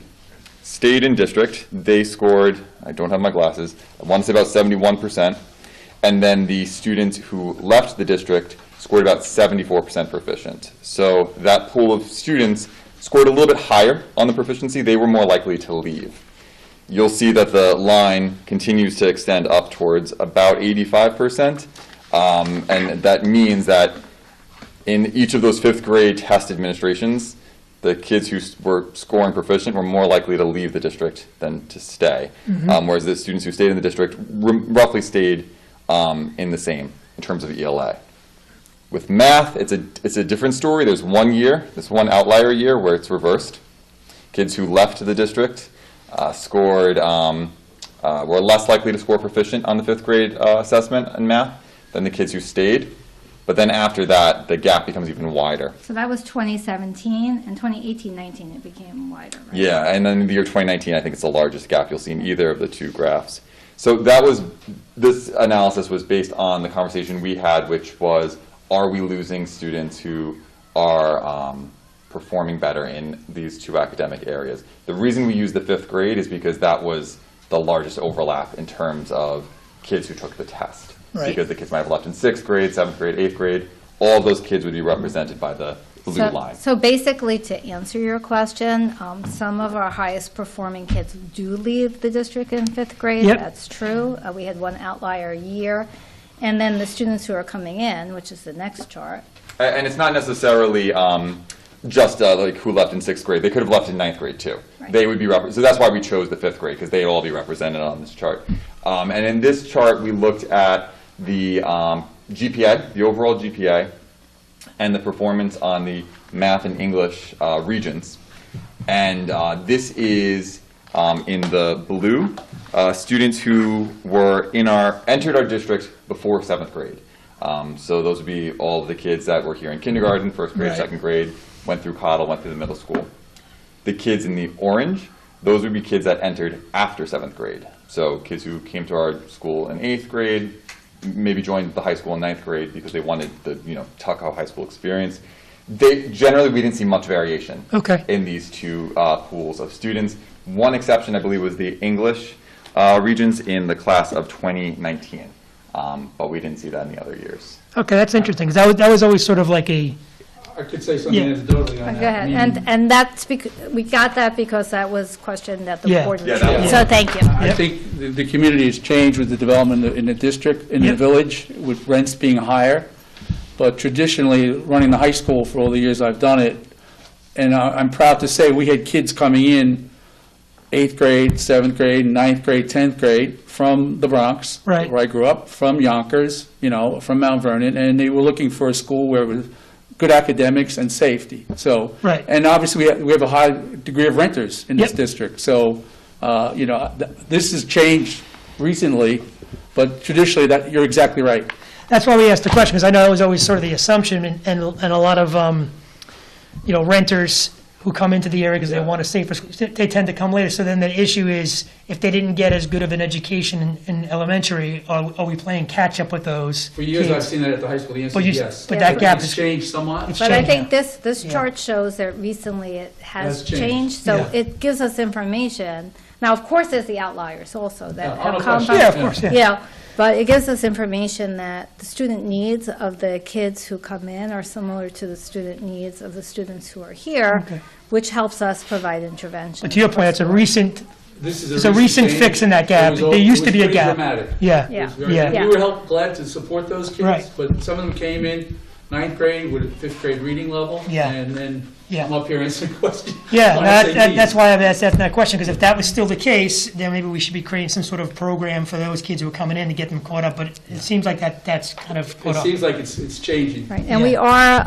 stayed in district, they scored, I don't have my glasses, I want to say about 71%, and then the students who left the district scored about 74% proficient. So that pool of students scored a little bit higher on the proficiency. They were more likely to leave. You'll see that the line continues to extend up towards about 85%, and that means that in each of those 5th grade test administrations, the kids who were scoring proficient were more likely to leave the district than to stay, whereas the students who stayed in the district roughly stayed in the same in terms of ELA. With math, it's a different story. There's one year, this one outlier year, where it's reversed. Kids who left the district were less likely to score proficient on the 5th grade assessment in math than the kids who stayed. But then after that, the gap becomes even wider. So that was 2017, and 2018-19 it became wider, right? Yeah, and then in the year 2019, I think it's the largest gap you'll see in either of the two graphs. So this analysis was based on the conversation we had, which was, are we losing students who are performing better in these two academic areas? The reason we use the 5th grade is because that was the largest overlap in terms of kids who took the test. Right. Because the kids might have left in 6th grade, 7th grade, 8th grade. All of those kids would be represented by the blue line. So basically, to answer your question, some of our highest performing kids do leave the district in 5th grade. Yep. That's true. We had one outlier year. And then the students who are coming in, which is the next chart. And it's not necessarily just like who left in 6th grade. They could have left in 9th grade too. Right. They would be so that's why we chose the 5th grade, because they'd all be represented on this chart. And in this chart, we looked at the GPA, the overall GPA, and the performance on the math and English regions. And this is in the blue, students who were entered our district before 7th grade. So those would be all of the kids that were here in kindergarten, 1st grade, Right. 2nd grade, went through Cottle, went through the middle school. The kids in the orange, those would be kids that entered after 7th grade. So kids who came to our school in 8th grade, maybe joined the high school in 9th grade because they wanted the Tuckahoe high school experience. Generally, we didn't see much variation Okay. in these two pools of students. One exception, I believe, was the English regions in the class of 2019, but we didn't see that in the other years. Okay, that's interesting, because that was always sort of like a, I could say something Yeah. anecdotally on Go that. I ahead. mean, And that's, we got that because that was questioned at the Yeah. board Yeah, retreat. that was- So thank you. I Yep. think the community has changed with the development in the district, in the Yep. village, with rents being higher. But traditionally, running the high school for all the years I've done it, and I'm proud to say, we had kids coming in 8th grade, 7th grade, 9th grade, 10th grade from the Bronx, Right. where I grew up, from Yonkers, from Mount Vernon, and they were looking for a school where it was good academics and safety. So, Right. and obviously, we have a high degree of renters in this Yep. district. So, this has changed recently, but traditionally, you're exactly right. That's why we asked the question, because I know it was always sort of the assumption, and a lot of, renters who come into the area because they want a safer, they tend to come later. So then the issue is, if they didn't get as good of an education in elementary, are we playing catch-up with those For years, I've kids? seen that at the high school, the answer But is you- yes. but that gap It's is- changed somewhat. It's But I changing. think this Yeah. chart shows that recently it has Has changed. changed, so Yeah. it gives us information. Now, of course, there's the outliers also that Yeah, have no come question. from. Yeah, of course, yeah. Yeah, but it gives us information that the student needs of the kids who come in are similar to the student needs of the students who are here, Okay. which helps us provide intervention. But to your point, it's a recent, This It's a recent change. fix in that gap. It was There used to be a it was gap. pretty dramatic. yeah, Yeah. It was very- Yeah. We were glad to support those kids, Right. but some of them came in ninth grade with a fifth grade reading level. Yeah. And then Yeah. come up here and answer questions. Yeah, on that- SATs. that's why I've asked that question, because if that was still the case, then maybe we should be creating some sort of program for those kids who are coming in to get them caught up, but it seems like that's kind of caught It up. seems like it's changing. Right, and we are,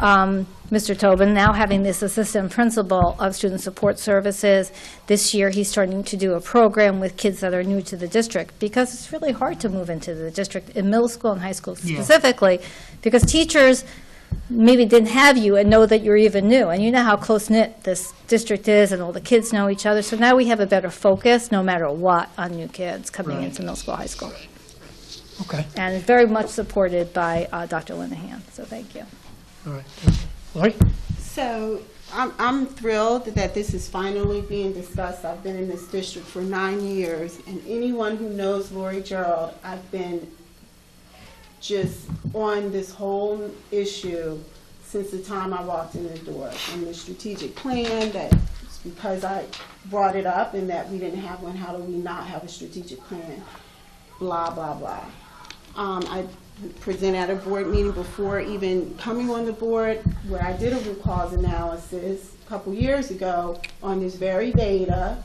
Mr. Tobin, now having this assistant principal of student support services. This year, he's starting to do a program with kids that are new to the district, because it's really hard to move into the district, in middle school and high school Yeah. specifically, because teachers maybe didn't have you and know that you're even new, and you know how close-knit this district is, and all the kids know each other, so now we have a better focus, no matter what, on new kids coming Right. into middle school, high school. Okay, And it's very much supported by Dr. Linehan, so thank you. all right. Lori? So I'm thrilled that this is finally being discussed. I've been in this district for 9 years, and anyone who knows Lori Gerald, I've been just on this whole issue since the time I walked in the door. And the strategic plan, that it's because I brought it up and that we didn't have one, how do we not have a strategic plan? Blah, blah, blah. I presented at a board meeting before even coming on the board, where I did a root cause analysis a couple years ago on this very data,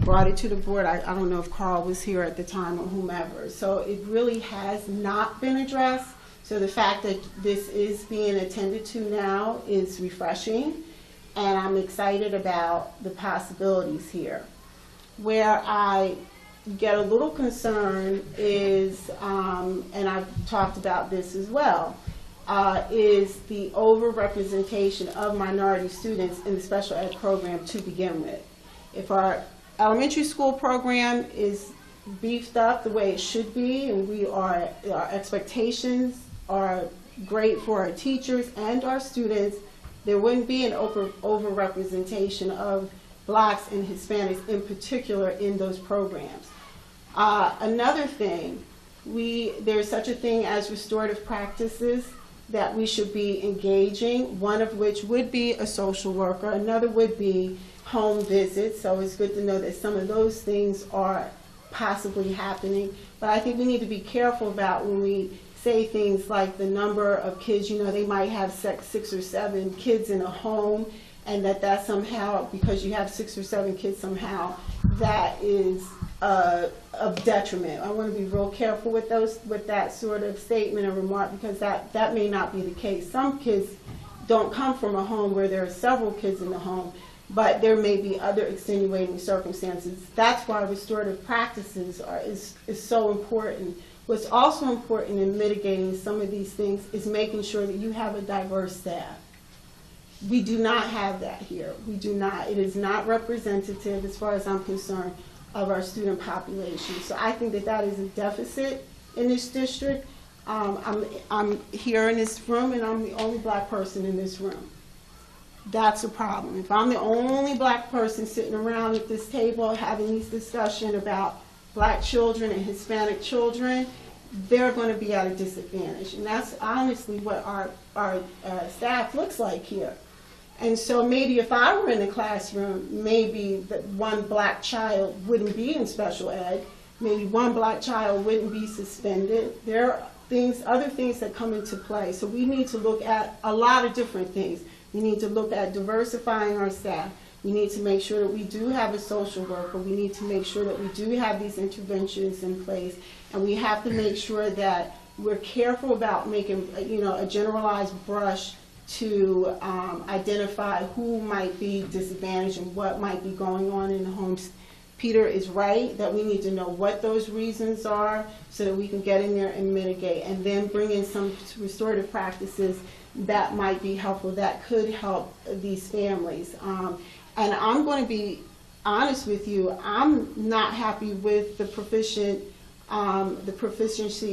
brought it to the board. I don't know if Carl was here at the time or whomever. So it really has not been addressed. So the fact that this is being attended to now is refreshing, and I'm excited about the possibilities here. Where I get a little concerned is, and I've talked about this as well, is the overrepresentation of minority students in the special ed program to begin with. If our elementary school program is beefed up the way it should be, and our expectations are great for our teachers and our students, there wouldn't be an overrepresentation of Blacks and Hispanics in particular in those programs. Another thing, there's such a thing as restorative practices that we should be engaging, one of which would be a social worker, another would be home visits, so it's good to know that some of those things are possibly happening. But I think we need to be careful about when we say things like the number of kids, they might have 6 or 7 kids in a home, and that somehow, because you have 6 or 7 kids somehow, that is of detriment. I want to be real careful with that sort of statement and remark, because that may not be the case. Some kids don't come from a home where there are several kids in the home, but there may be other extenuating circumstances. That's why restorative practices is so important. What's also important in mitigating some of these things is making sure that you have a diverse staff. We do not have that here. We do not. It is not representative, as far as I'm concerned, of our student population. So I think that is a deficit in this district. I'm here in this room, and I'm the only Black person in this room. That's a problem. If I'm the only Black person sitting around at this table having these discussions about Black children and Hispanic children, they're going to be at a disadvantage. And that's honestly what our staff looks like here. And so maybe if I were in the classroom, maybe that one Black child wouldn't be in special ed, maybe one Black child wouldn't be suspended. There are other things that come into play. So we need to look at a lot of different things. We need to look at diversifying our staff. We need to make sure that we do have a social worker. We need to make sure that we do have these interventions in place. And we have to make sure that we're careful about making, a generalized brush to identify who might be disadvantaged and what might be going on in the homes. Peter is right that we need to know what those reasons are so that we can get in there and mitigate, and then bring in some restorative practices that might be helpful, that could help these families. And I'm going to be honest with you, I'm not happy with the proficiency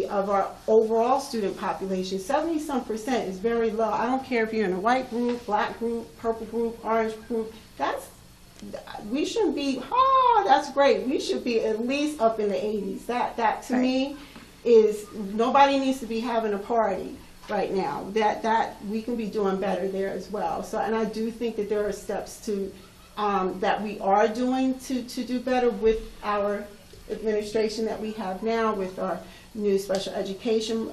of our overall student population. 70-some% is very low. I don't care if you're in a white group, black group, purple group, orange group. We shouldn't be, that's great. We should be at least up in the 80s. That to me is, nobody needs to be having a party right now. That we can be doing better there as well. So, and I do think that there are steps to that we are doing to do better with our administration that we have now, with our new special education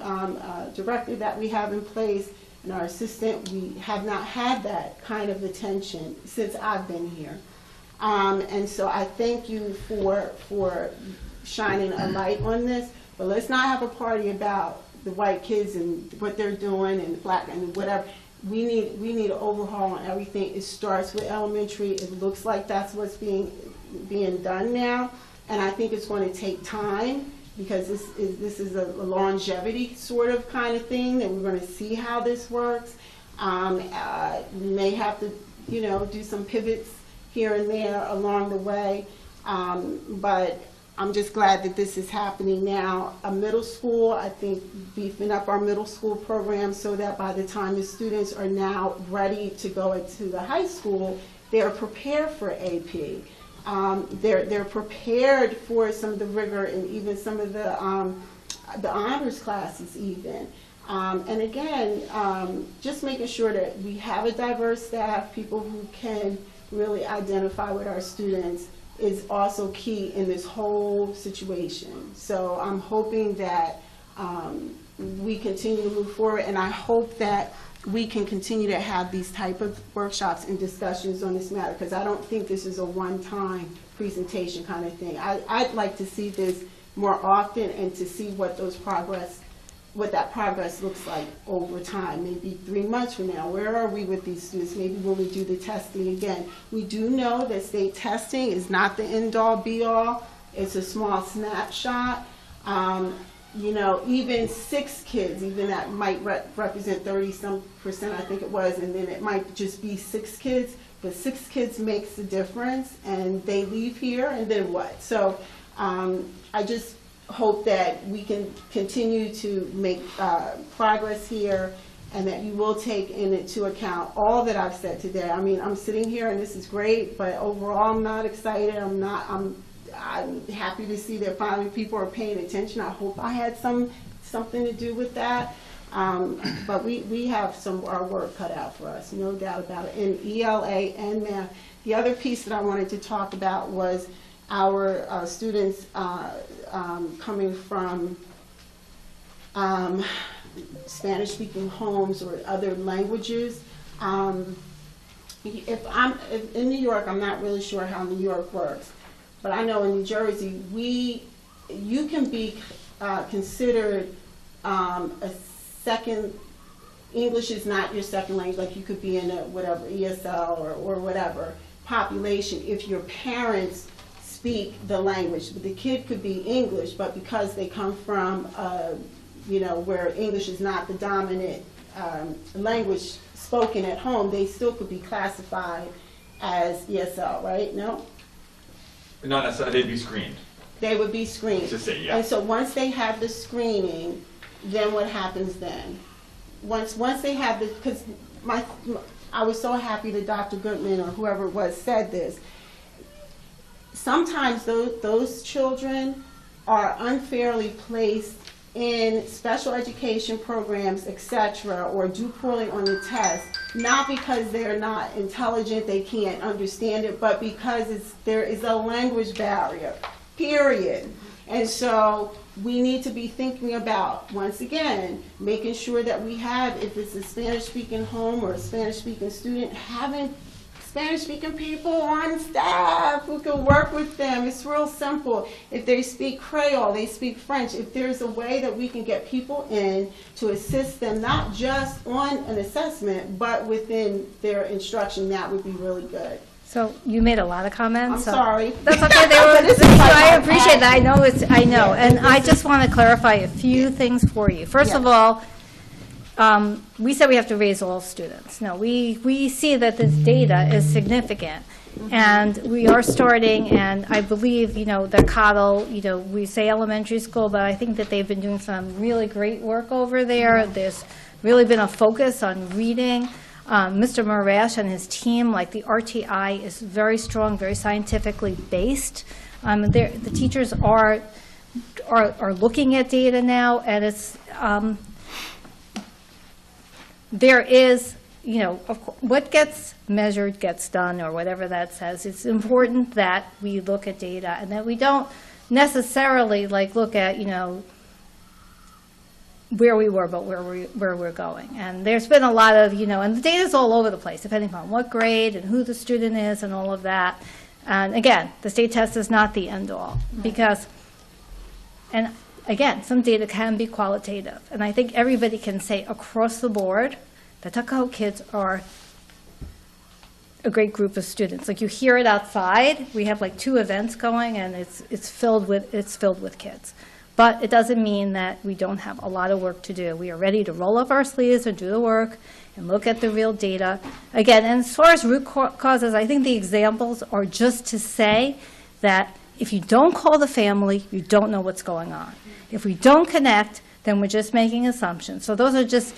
director that we have in place, and our assistant. We have not had that kind of attention since I've been here. And so I thank you for shining a light on this, but let's not have a party about the white kids and what they're doing and black and whatever. We need an overhaul on everything. It starts with elementary. It looks like that's what's being done now, and I think it's going to take time, because this is a longevity sort of kind of thing, that we're going to see how this works. We may have to, do some pivots here and there along the way, but I'm just glad that this is happening now. A middle school, I think beefing up our middle school program so that by the time the students are now ready to go into the high school, they're prepared for AP. They're prepared for some of the rigor and even some of the honors classes even. And again, just making sure that we have a diverse staff, people who can really identify with our students, is also key in this whole situation. So I'm hoping that we continue to move forward, and I hope that we can continue to have these type of workshops and discussions on this matter, because I don't think this is a one-time presentation kind of thing. I'd like to see this more often, and to see what that progress looks like over time, maybe 3 months from now. Where are we with these students? Maybe when we do the testing again. We do know that state testing is not the end-all, be-all. It's a small snapshot. Even 6 kids, even that might represent 30-some%, I think it was, and then it might just be 6 kids, but 6 kids makes a difference, and they leave here, and then what? So I just hope that we can continue to make progress here, and that you will take into account all that I've said today. I mean, I'm sitting here and this is great, but overall I'm not excited. I'm happy to see that finally people are paying attention. I hope I had something to do with that. But we have our work cut out for us, no doubt about it, in ELA and math. The other piece that I wanted to talk about was our students coming from Spanish-speaking homes or other languages. If in New York, I'm not really sure how New York works, but I know in New Jersey, you can be considered a second. English is not your second language. Like, you could be in a whatever ESL or whatever population if your parents speak the language. But the kid could be English, but because they come from where English is not the dominant language spoken at home, they still could be classified as ESL, right? No? Not necessarily, they'd be screened. They would be screened. To say, yeah. And so once they have the screening, then what happens then? Once they have the, because I was so happy that Dr. Goodman or whoever it was said this. Sometimes those children are unfairly placed in special education programs, etc., or do poorly on the test, not because they're not intelligent, they can't understand it, but because there is a language barrier, period. And so we need to be thinking about, once again, making sure that we have, if it's a Spanish-speaking home or a Spanish-speaking student, having Spanish-speaking people on staff who can work with them. It's real simple. If they speak Creole, they speak French. If there's a way that we can get people in to assist them, not just on an assessment, but within their instruction, that would be really good. So you made a lot of comments. I'm so- sorry. That's okay. They were, This is like I my appreciate that. I know I know. Yeah, And I just want to clarify a few things for you. First of all, we said we have to raise all students. No, we see that this data is significant. And we are starting, and I believe, the Cottle, we say elementary school, but I think that they've been doing some really great work over there. There's really been a focus on reading. Mr. Marash and his team, like the RTI, is very strong, very scientifically based. The teachers are looking at data now, and it's there is, what gets measured gets done, or whatever that says. It's important that we look at data and that we don't necessarily look at, where we were, but where we're going. And there's been a lot of, and the data's all over the place, depending upon what grade and who the student is and all of that. And again, the state test is not the end all, because, and again, some data can be qualitative. And I think everybody can say across the board that Tuckahoe kids are a great group of students. Like, you hear it outside. We have 2 events going, and it's filled with kids. But it doesn't mean that we don't have a lot of work to do. We are ready to roll up our sleeves and do the work and look at the real data. Again, and as far as root causes, I think the examples are just to say that if you don't call the family, you don't know what's going on. If we don't connect, then we're just making assumptions. So those are just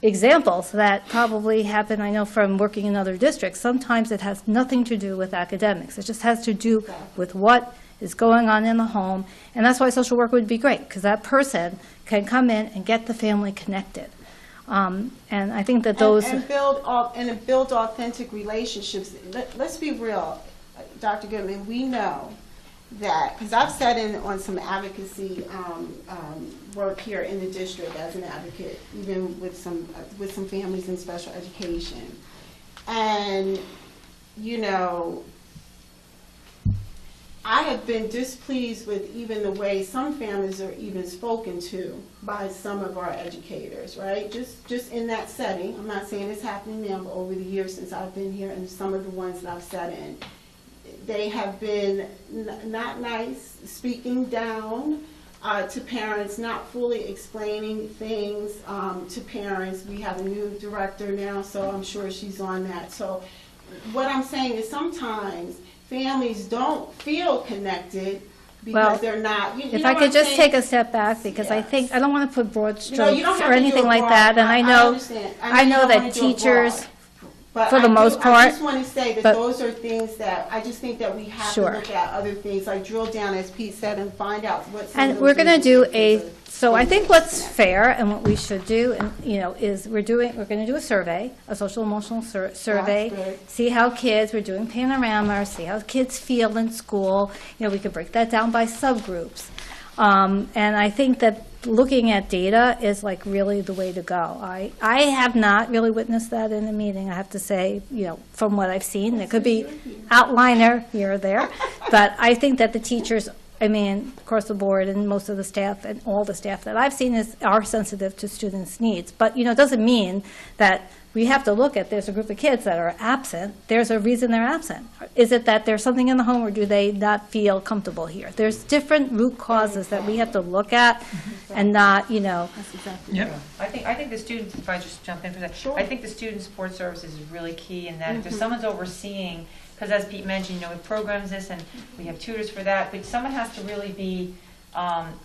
examples that probably happen, I know, from working in other districts. Sometimes it has nothing to do with academics. It just has to do with what is going on in the home, and that's why social work would be great, because that person can come in and get the family connected. And I think that those... And build authentic relationships. Let's be real, Dr. Goodman, we know that, because I've sat in on some advocacy work here in the district as an advocate, even with some families in special education. And, I have been displeased with even the way some families are even spoken to by some of our educators, right? Just in that setting. I'm not saying it's happening now, but over the years since I've been here and some of the ones that I've sat in, they have been not nice, speaking down to parents, not fully explaining things to parents. We have a new director now, so I'm sure she's on that. So what I'm saying is sometimes families don't feel connected because they're not. If I could just take a step back, because I think, I don't want to put broad strokes you don't have or to do anything it like broad. that, and I know understand. I know you don't that wanna do it teachers, broad. But for the most I part, just want to say that but- those are things that, I just think that we have Sure. to look at other things, like drill down, as Pete said, and find out what some and of we're those going to do instances are. so I think what's fair and what we should do, and, is we're going to do a survey, a social emotional survey, That's good. see how kids, we're doing panorama, see how kids feel in school. We could break that down by subgroups. And I think that looking at data is really the way to go. I have not really witnessed that in a meeting, I have to say, from what I've seen. It could be outliner here or there, but I think that the teachers, across the board, and most of the staff and all the staff that I've seen are sensitive to students' needs. But, it doesn't mean that we have to look at, there's a group of kids that are absent, there's a reason they're absent. Is it that there's something in the home, or do they not feel comfortable here? There's different root causes that we have to look at and not, That's exactly Yep. right. I think the students, if I just jump in for that, I think the student support services is really key in that if there's someone's overseeing, because as Pete mentioned, we programs this and we have tutors for that, but someone has to really be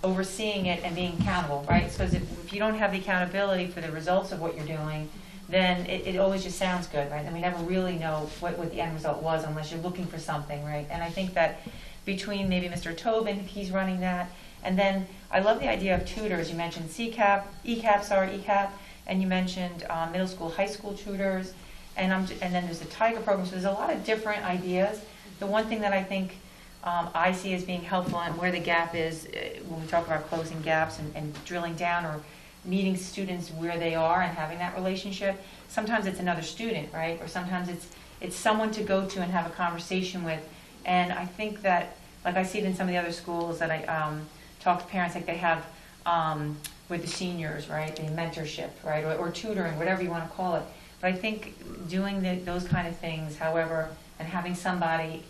overseeing it and being accountable, right? Because if you don't have the accountability for the results of what you're doing, then it always just sounds good, right? And we never really know what the end result was unless you're looking for something, right? And I think that between maybe Mr. Tobin, if he's running that, and then I love the idea of tutors. You mentioned ECAP, and you mentioned middle school, high school tutors, and then there's the Tiger program. So there's a lot of different ideas. The one thing that I think I see as being helpful and where the gap is when we talk about closing gaps and drilling down or meeting students where they are and having that relationship. Sometimes it's another student, right? Or sometimes it's someone to go to and have a conversation with. And I think that, like I see it in some of the other schools that I talk to parents, like they have with the seniors, right, the mentorship, right, or tutoring, whatever you want to call it. But I think doing those kind of things, however, and having somebody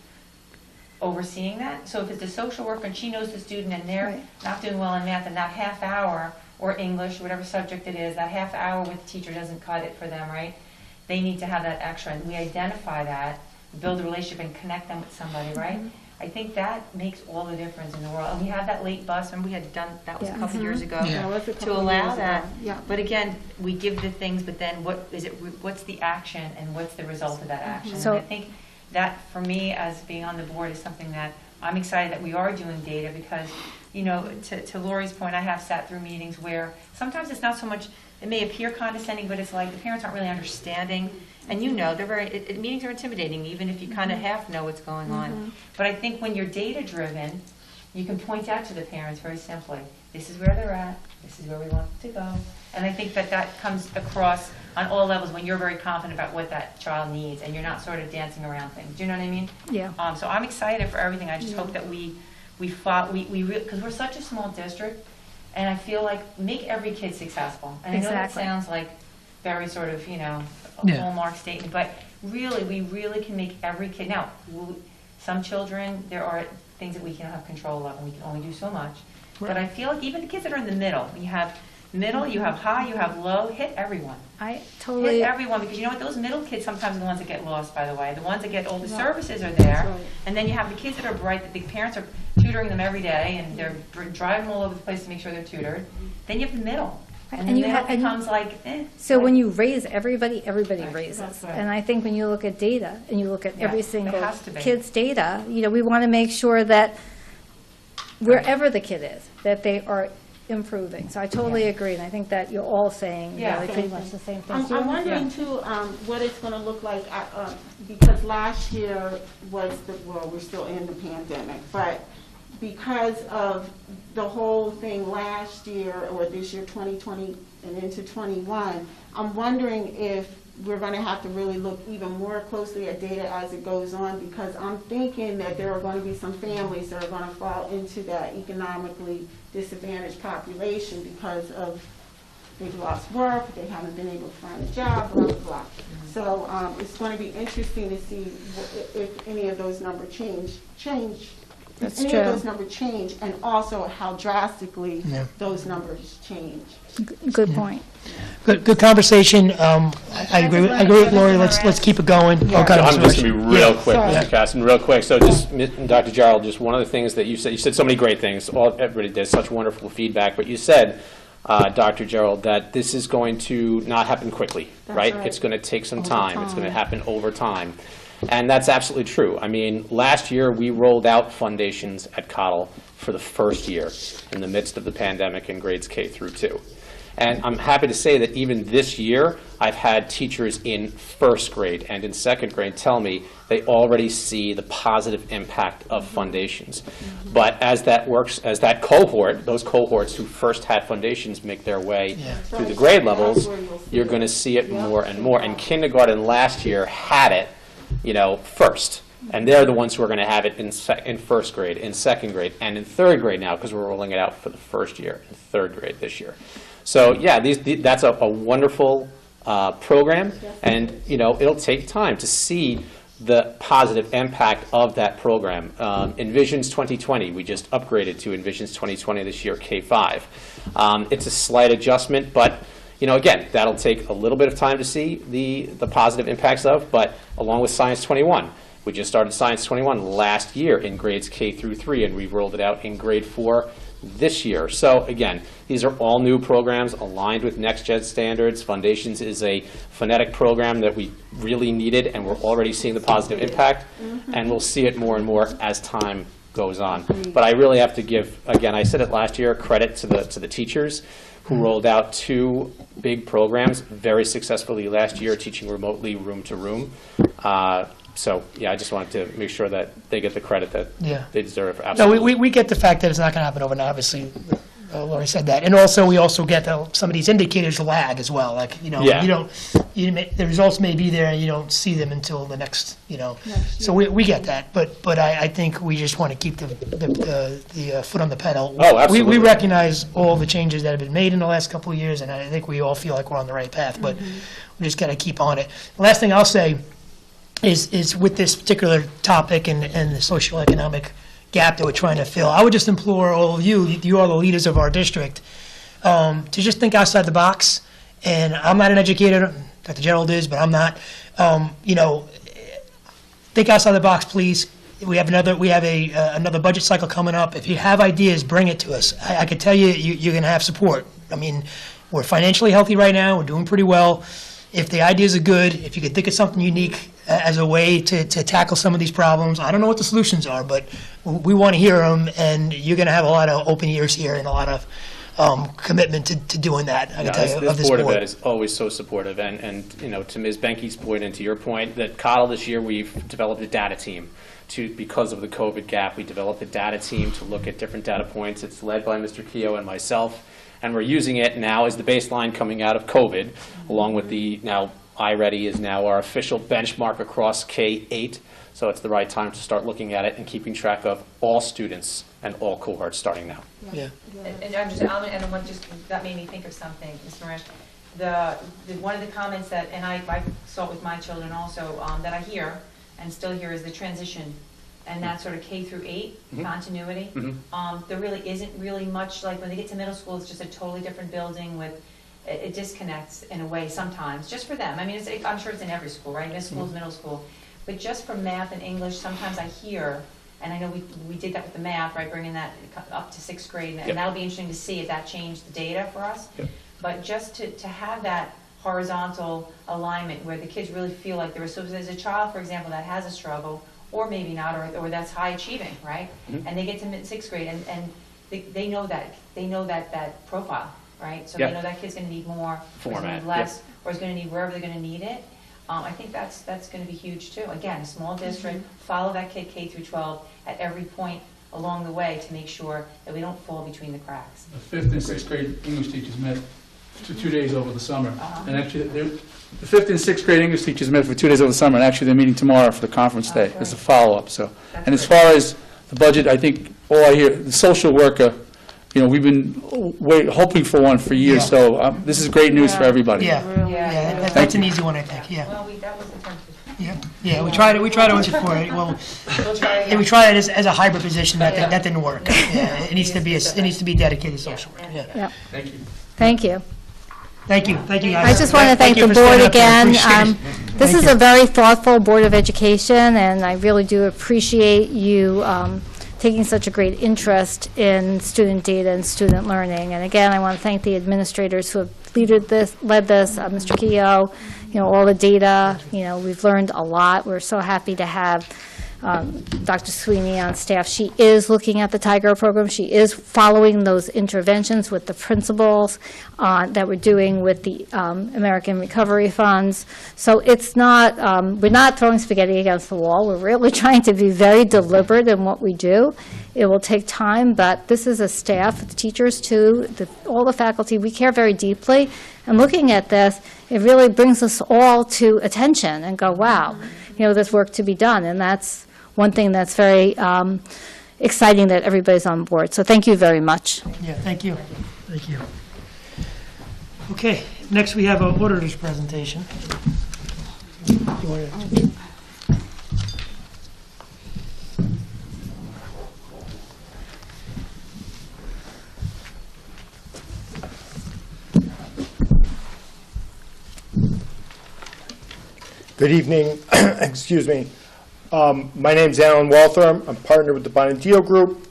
overseeing that. So if it's a social worker and she knows the student and they're Right. not doing well in math, and that half hour, or English, whatever subject it is, that half hour with the teacher doesn't cut it for them, right? They need to have that extra, and we identify that, build a relationship and connect them with somebody, right? I think that makes all the difference in the world. And we have that late bus, and we had done, that was a Yeah. couple years ago, Yeah. That was a to couple allow years that. ago. Yeah. But again, we give the things, but then what is it, what's the action and what's the result of that action? So- And I think that, for me, as being on the board, is something that I'm excited that we are doing data, because, you know, to Lori's point, I have sat through meetings where sometimes it's not so much, it may appear condescending, but it's like the parents aren't really understanding. And you know, they're meetings are intimidating, even if you kind of half know what's going on. But I think when you're data-driven, you can point out to the parents very simply, this is where they're at, this is where we want them to go. And I think that that comes across on all levels when you're very confident about what that child needs, and you're not sort of dancing around things. Do you know what I mean? Yeah. So I'm excited for everything. I just hope that because we're such a small district, and I feel like make every kid successful. And I know that Exactly. sounds like very sort of, you know, a Yeah. hallmark statement, but really, we really can make every kid. Now, some children, there are things that we can have control of, and we can only do so much. But I feel like even the kids that are in the middle, you have middle, you have high, you have low, hit everyone. I Hit totally, everyone, because you know what, those middle kids sometimes are the ones that get lost, by the way. The ones that get all the services are there. right. And then you have the kids that are bright, that the parents are tutoring them every day, and they're driving them all over the place to make sure they're tutored. Then you have the middle. Right, And and the you middle ha- and you- becomes like, so when like- you raise everybody, everybody Right. raises. That's right. And I think when you look at data, and you look at Yeah, every it single has to be. kid's data, you know, we want to make sure that wherever the kid is, that they are improving. So I totally agree, and I think that you're all saying Yeah. really pretty much the same thing. I'm wondering too, what it's gonna look like, because last year was well, we're still in the pandemic, but because of the whole thing last year, or this year, 2020 and into 21, I'm wondering if we're gonna have to really look even more closely at data as it goes on, because I'm thinking that there are gonna be some families that are gonna fall into that economically disadvantaged population because of they've lost work, they haven't been able to find a job, blah, blah, blah. So it's going to be interesting to see if any of those numbers change. That's If any true. of those numbers change, and also how drastically Yeah. those numbers change. Good point. Good conversation. I agree with Lori. Let's keep it going. Oh, go ahead, I'm Mr. just going to Rich. be real quick, sorry. Mr. Caston, real quick. So just, Dr. Gerald, just one of the things that you said so many great things. Everybody did such wonderful feedback. But you said, Dr. Gerald, that this is going to not happen quickly, right? right. It's going to take some Over time. It's going to time. happen over time. And that's absolutely true. I mean, last year we rolled out foundations at Cottle for the first year in the midst of the pandemic in grades K through 2. And I'm happy to say that even this year, I've had teachers in first grade and in second grade tell me they already see the positive impact of foundations. But as that works, as that cohort, those cohorts who first had foundations make their way through the grade levels, you're going to see it more and more. And kindergarten last year had it, first. And they're the ones who are going to have it in first grade, in second grade, and in third grade now, because we're rolling it out for the first year in third grade this year. So yeah, that's a wonderful program, and it'll take time to see the positive impact of that program. Envisions 2020, we just upgraded to Envisions 2020 this year, K-5. It's a slight adjustment, but again, that'll take a little bit of time to see the positive impacts of, but along with Science 21. We just started Science 21 last year in grades K through 3, and we've rolled it out in grade 4 this year. So again, these are all new programs aligned with Next Gen standards. Foundations is a phonetic program that we really needed, and we're already seeing the positive impact, and we'll see it more and more as time goes on. But I really have to give, again, I said it last year, credit to the teachers who rolled out 2 big programs very successfully last year, teaching remotely, room to room. So, yeah, I just wanted to make sure that they get the credit that they deserve. No, Absolutely. we get the fact that it's not going to happen overnight, obviously. Lori said that. And also, we also get some of these indicators lag as well, like, Yeah. the results may be there and you don't see them until the next, So we get that, but I think we just want to keep the foot on the pedal. Oh, absolutely. We recognize all the changes that have been made in the last couple of years, and I think we all feel like we're on the right path, but we just got to keep on it. The last thing I'll say is with this particular topic and the socioeconomic gap that we're trying to fill, I would just implore all of you are the leaders of our district, to just think outside the box. And I'm not an educator, Dr. Gerald is, but I'm not. Think outside the box, please. We have another budget cycle coming up. If you have ideas, bring it to us. I can tell you're going to have support. I mean, we're financially healthy right now. We're doing pretty well. If the ideas are good, if you could think of something unique as a way to tackle some of these problems, I don't know what the solutions are, but we want to hear them, and you're going to have a lot of open ears here and a lot of commitment to doing that. I can tell you, of this Board board. of Ed is always so supportive, and to Ms. Benke's point and to your point, that Cottle this year, we've developed a data team. Because of the COVID gap, we developed a data team to look at different data points. It's led by Mr. Keogh and myself, and we're using it now as the baseline coming out of COVID, along with now iReady is now our official benchmark across K-8, so it's the right time to start looking at it and keeping track of all students and all cohorts starting now. Yeah. And that made me think of something, Mr. Marish. One of the comments that, and I saw it with my children also, that I hear and still hear is the transition, and that sort of K through 8 continuity. There really isn't really much, like when they get to middle school, it's just a totally different building with, it disconnects in a way sometimes, just for them. I mean, I'm sure it's in every school, right? Middle school is middle school. But just for math and English, sometimes I hear, and I know we did that with the math, right, bringing that up to 6th grade, and that'll be interesting to see if that changed the data for us. But just to have that horizontal alignment where the kids really feel like so there's a child, for example, that has a struggle, or maybe not, or that's high achieving, right? And they get to 6th grade, and they know that profile, right? So they know that kid's going to need more, or he's going to need less, or is going to need wherever they're going to need it. I think that's going to be huge too. Again, a small district, follow that kid K through 12 at every point along the way to make sure that we don't fall between the cracks. The 5th and 6th grade English teachers met for 2 days over the summer. And actually, the 5th and 6th grade English teachers met for 2 days over the summer, and actually they're meeting tomorrow for the conference day as a follow-up. So, and as far as the budget, I think all I hear, the social worker, we've been hoping for one for years, so this is great news for everybody. Yeah, that's an easy one, I think, yeah. Well, that was attempted. Yeah, we tried to wish it for it. Well, We'll try again. we tried it as a hybrid position, that didn't work. Yeah, it needs to be dedicated social work, yeah. Thank you. Thank you. Thank you guys. I just want to thank you the for board standing up there. I again. appreciate it. This Thank is you. a very thoughtful Board of Education, and I really do appreciate you taking such a great interest in student data and student learning. And again, I want to thank the administrators who have led this, Mr. Keogh, all the data, we've learned a lot. We're so happy to have Dr. Sweeney on staff. She is looking at the Tiger program. She is following those interventions with the principals that we're doing with the American Recovery Funds. So it's not, we're not throwing spaghetti against the wall. We're really trying to be very deliberate in what we do. It will take time, but this is a staff, the teachers too, all the faculty, we care very deeply. And looking at this, it really brings us all to attention and go, wow, there's work to be done. And that's one thing that's very exciting, that everybody's on board. So thank you very much. Yeah, thank you. Thank you. Okay, next we have an auditor's presentation. You wanna- Good evening. Excuse me. My name's Alan Walther. I'm partnered with the Bonadillo Group.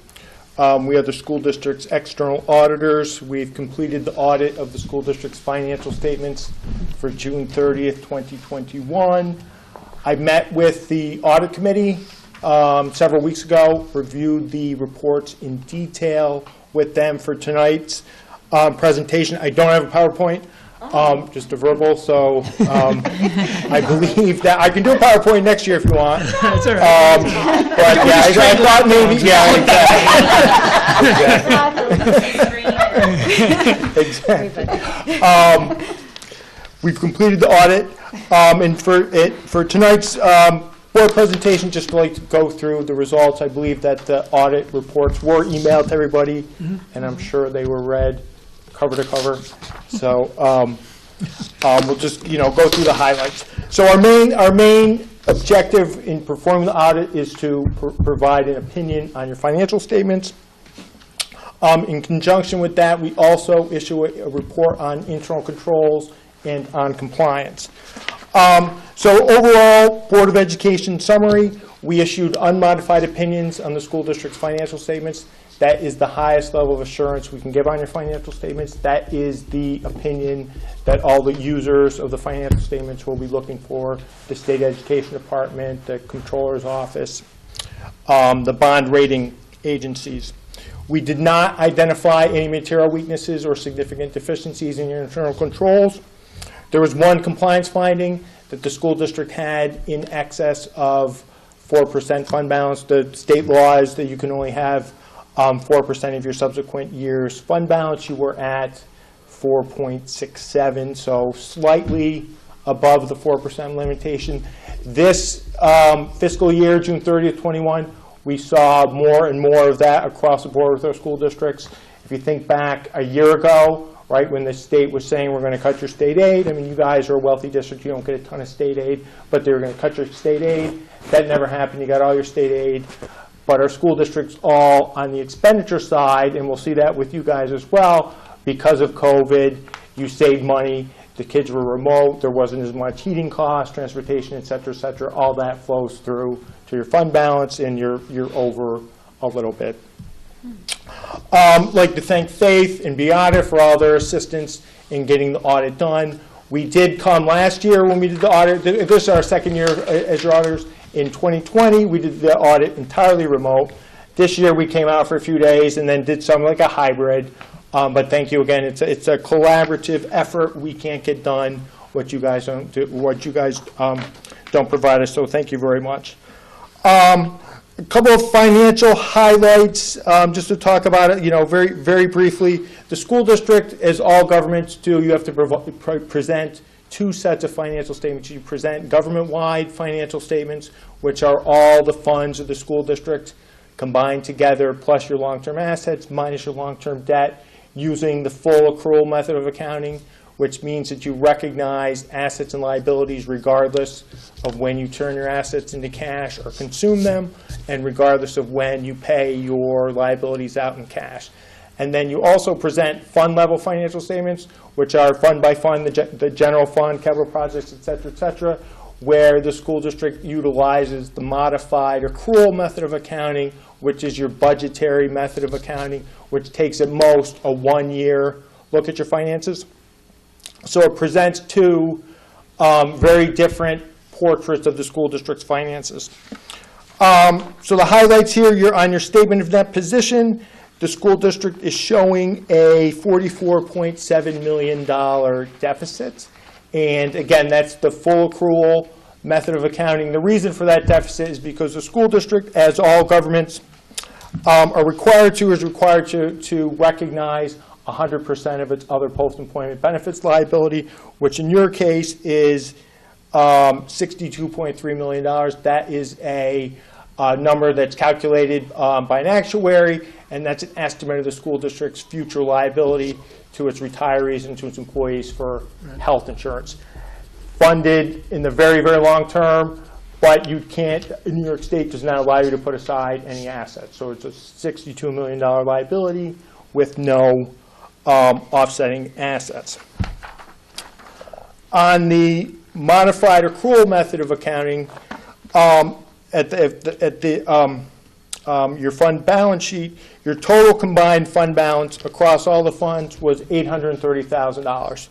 We are the school district's external auditors. We've completed the audit of the school district's financial statements for June 30th, 2021. I met with the audit committee several weeks ago, reviewed the reports in detail with them for tonight's presentation. I don't have a PowerPoint. Just a verbal, so I believe that I can do a PowerPoint next year if you want. That's all right. But yeah, I thought maybe, yeah, exactly. Exactly. We've completed the audit, and for tonight's board presentation, just like to go through the results. I believe that the audit reports were emailed to everybody, and I'm sure they were read cover to cover. So we'll just go through the highlights. So our main objective in performing the audit is to provide an opinion on your financial statements. In conjunction with that, we also issue a report on internal controls and on compliance. So overall, Board of Education summary, we issued unmodified opinions on the school district's financial statements. That is the highest level of assurance we can give on your financial statements. That is the opinion that all the users of the financial statements will be looking for, the State Education Department, the Comptroller's Office, the bond rating agencies. We did not identify any material weaknesses or significant deficiencies in your internal controls. There was one compliance finding that the school district had in excess of 4% fund balance. The state law is that you can only have 4% of your subsequent year's fund balance. You were at 4.67, so slightly above the 4% limitation. This fiscal year, June 30th, 21, we saw more and more of that across the board with our school districts. If you think back a year ago, right, when the state was saying we're going to cut your state aid. I mean, you guys are a wealthy district. You don't get a ton of state aid, but they were going to cut your state aid. That never happened. You got all your state aid. But our school districts all on the expenditure side, and we'll see that with you guys as well, because of COVID, you saved money. The kids were remote. There wasn't as much heating costs, transportation, et cetera, et cetera. All that flows through to your fund balance, and you're over a little bit. I'd like to thank Faith and Beata for all their assistance in getting the audit done. We did come last year when we did the audit. This is our second year as your auditors. In 2020, we did the audit entirely remote. This year, we came out for a few days and then did something like a hybrid. But thank you again. It's a collaborative effort. We can't get done what you guys don't do, what you guys don't provide us. So thank you very much. A couple of financial highlights, just to talk about it, very, very briefly. The school district, as all governments do, you have to present two sets of financial statements. You present government-wide financial statements, which are all the funds of the school district combined together, plus your long-term assets, minus your long-term debt, using the full accrual method of accounting, which means that you recognize assets and liabilities regardless of when you turn your assets into cash or consume them, and regardless of when you pay your liabilities out in cash. And then you also present fund-level financial statements, which are fund by fund, the general fund, capital projects, et cetera, where the school district utilizes the modified accrual method of accounting, which is your budgetary method of accounting, which takes at most a 1-year look at your finances. So it presents two very different portraits of the school district's finances. So the highlights here, you're on your statement of net position. The school district is showing a $44.7 million deficit. And again, that's the full accrual method of accounting. The reason for that deficit is because the school district, as all governments are required to, is required to recognize 100% of its other post-employment benefits liability, which in your case is $62.3 million. That is a number that's calculated by an actuary, and that's an estimate of the school district's future liability to its retirees and to its employees for health insurance. Funded in the very, very long term, but you can't, New York State does not allow you to put aside any assets. So it's a $62 million liability with no offsetting assets. On the modified accrual method of accounting, your fund balance sheet, your total combined fund balance across all the funds was $830,000,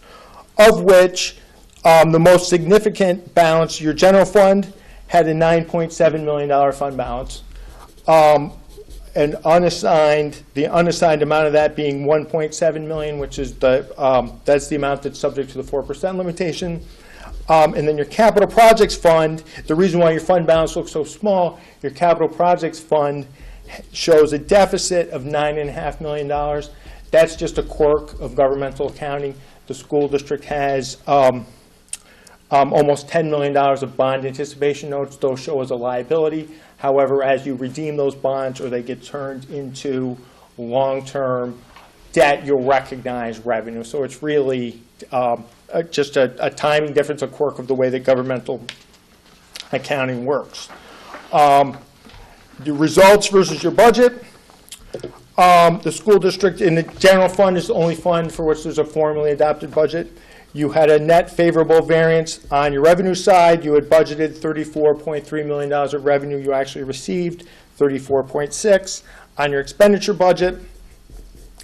of which the most significant balance, your general fund, had a $9.7 million fund balance. And the unassigned amount of that being $1.7 million, which is that's the amount that's subject to the 4% limitation. And then your capital projects fund, the reason why your fund balance looks so small, your capital projects fund shows a deficit of $9.5 million. That's just a quirk of governmental accounting. The school district has almost $10 million of bond anticipation notes. Those show as a liability. However, as you redeem those bonds or they get turned into long-term debt, you'll recognize revenue. So it's really just a timing difference, a quirk of the way that governmental accounting works. The results versus your budget. The school district in the general fund is the only fund for which there's a formally adopted budget. You had a net favorable variance on your revenue side. You had budgeted $34.3 million of revenue. You actually received $34.6. On your expenditure budget,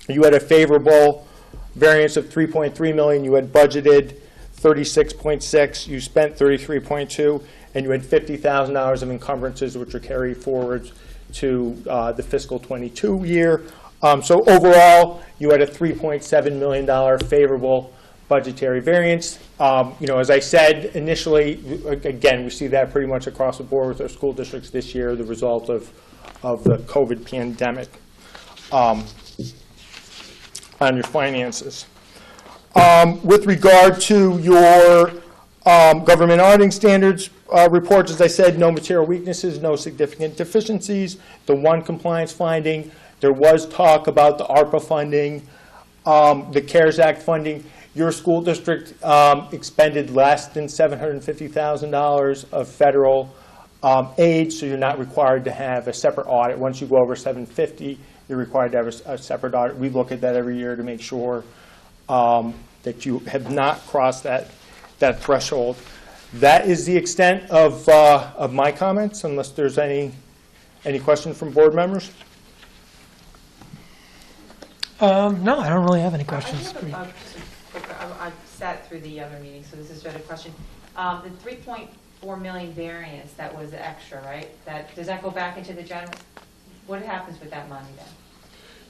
you had a favorable variance of $3.3 million. You had budgeted $36.6. You spent $33.2, and you had $50,000 of encumbrances, which are carried forward to the fiscal '22 year. So overall, you had a $3.7 million favorable budgetary variance. As I said initially, again, we see that pretty much across the board with our school districts this year, the result of the COVID pandemic on your finances. With regard to your government auditing standards reports, as I said, no material weaknesses, no significant deficiencies. The one compliance finding, there was talk about the ARPA funding, the CARES Act funding. Your school district expended less than $750,000 of federal aid, so you're not required to have a separate audit. Once you go over $750,000, you're required to have a separate audit. We look at that every year to make sure that you have not crossed that threshold. That is the extent of my comments, unless there's any questions from board members. No, I don't really have any questions. I've sat through the other meetings, so this is just a question. The 3.4 million variance that was extra, right? Does that go back into the general? What happens with that money then?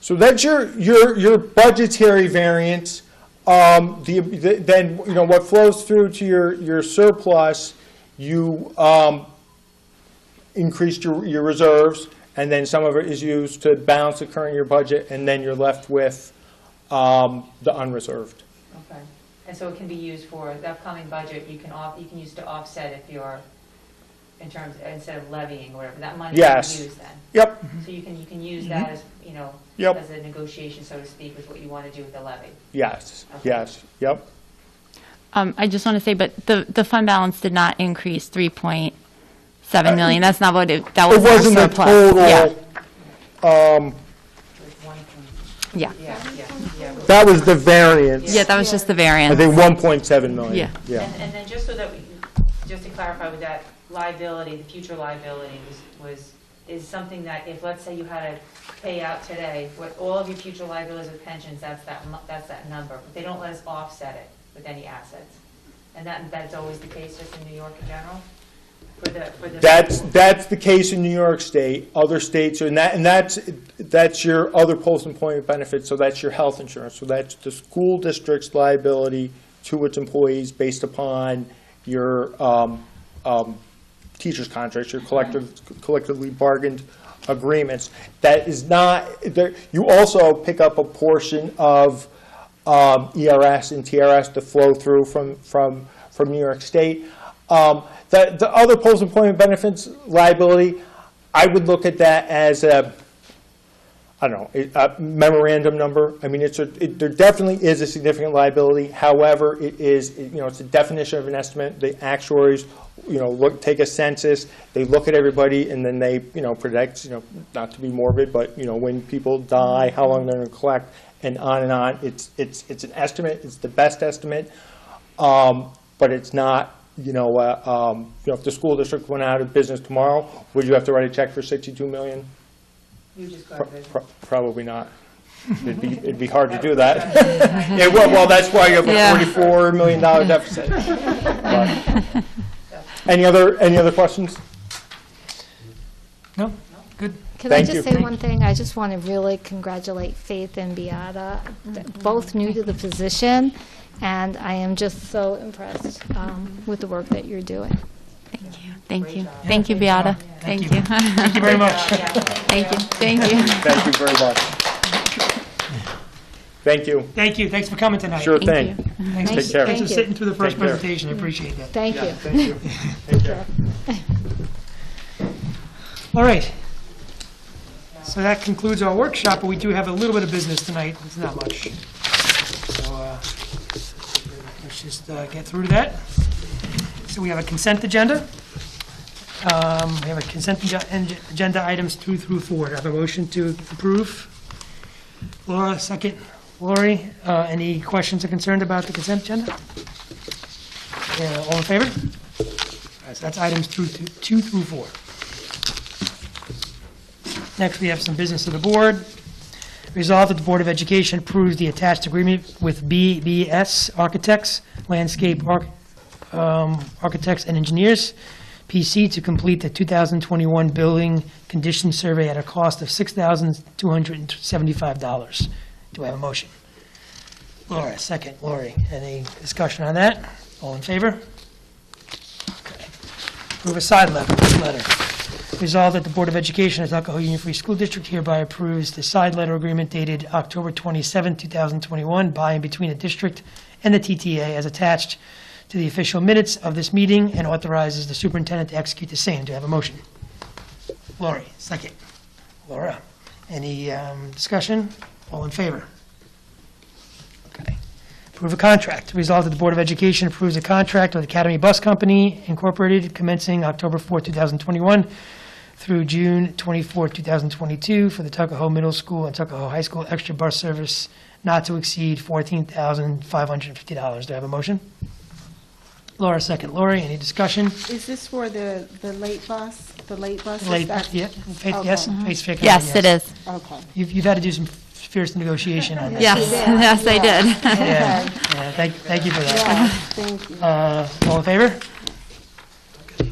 So that's your budgetary variance. Then what flows through to your surplus, you increased your reserves, and then some of it is used to balance the current year budget, and then you're left with the unreserved. Okay, and so it can be used for the upcoming budget. You can use to offset if you're instead of levying or whatever. That money Yes. can be used then. Yep. So you can use that as Yep. as a negotiation, so to speak, with what you want to do with the levy. Yes. Okay. Yes. Yep. I just want to say, but the fund balance did not increase 3.7 million. That's not what that was It our wasn't the surplus. total. Yeah. Yeah. Yeah. That was the variance. Yeah, that was just the I variance. think 1.7 million. Yeah. Yeah. And then just so that just to clarify with that liability, the future liability is something that if, let's say you had to pay out today, what all of your future liabilities with pensions, that's that number. But they don't let us offset it with any assets. And that's always the case just in New York in general? For the That's the case in New York State. Other states, and that's your other post-employment benefits, so that's your health insurance. So that's the school district's liability to its employees based upon your teachers' contracts, your collectively bargained agreements. That is not, you also pick up a portion of ERS and TRS to flow through from New York State. The other post-employment benefits liability, I would look at that as a memorandum number. I mean, there definitely is a significant liability. However, it's a definition of an estimate. The actuaries, take a census. They look at everybody, and then they, predict, not to be morbid, but when people die, how long they're going to collect, and on and on. It's an estimate. It's the best estimate, but it's not. If the school district went out of business tomorrow, would you have to write a check for $62 million? You just got it. Probably not. It'd be hard to do that. Well, that's why you have a $44 million deficit. But, any other questions? No? Good. Can I Thank just you. say one thing? I just want to really congratulate Faith and Beata, both new to the position, and I am just so impressed with the work that you're doing. Thank you. Thank you. Thank you, Beata. Thank you. Thank you very much. Thank you. Thank you. Thank you very much. Thank you. Thank you, thanks for coming tonight. Sure Thank thing. you. Thanks Take care. Thanks for sitting through the first Take care. presentation, I appreciate that. Thank you. Thank you. Take care. All right. So that concludes our workshop, but we do have a little bit of business tonight. It's not much. So let's just get through to that. So we have a consent agenda. We have a consent agenda items 2 through 4. Do I have a motion to approve? Laura, second. Lori, any questions or concerns about the consent agenda? All in favor? All right, so that's items 2 through 4. Next, we have some business of the board. Resolved that the Board of Education approves the attached agreement with BBS Architects, Landscape Architects and Engineers, PC, to complete the 2021 building condition survey at a cost of $6,275. Do I have a motion? Laura, second. Lori, any discussion on that? All in favor? Okay. Approve a side letter. Resolved that the Board of Education of Tuckahoe Union Free School District hereby approves the side letter agreement dated October 27, 2021, by and between the district and the TTA as attached to the official minutes of this meeting, and authorizes the superintendent to execute the same. Do I have a motion? Lori, second. Laura, any discussion? All in favor? Okay. Approve a contract. Resolved that the Board of Education approves a contract with Academy Bus Company Incorporated commencing October 4, 2021 through June 24, 2022 for the Tuckahoe Middle School and Tuckahoe High School extra bus service not to exceed $14,550. Do I have a motion? Laura, second. Lori, any discussion? Is this for the late bus? The late bus? is Late, that- yeah, yes, Okay. face-to-face. Yes, it is. Okay. You've had to do some fierce negotiation on this. Yes, yes, I did. Yeah, thank you for that. Yeah, thank you. All in favor? Okay.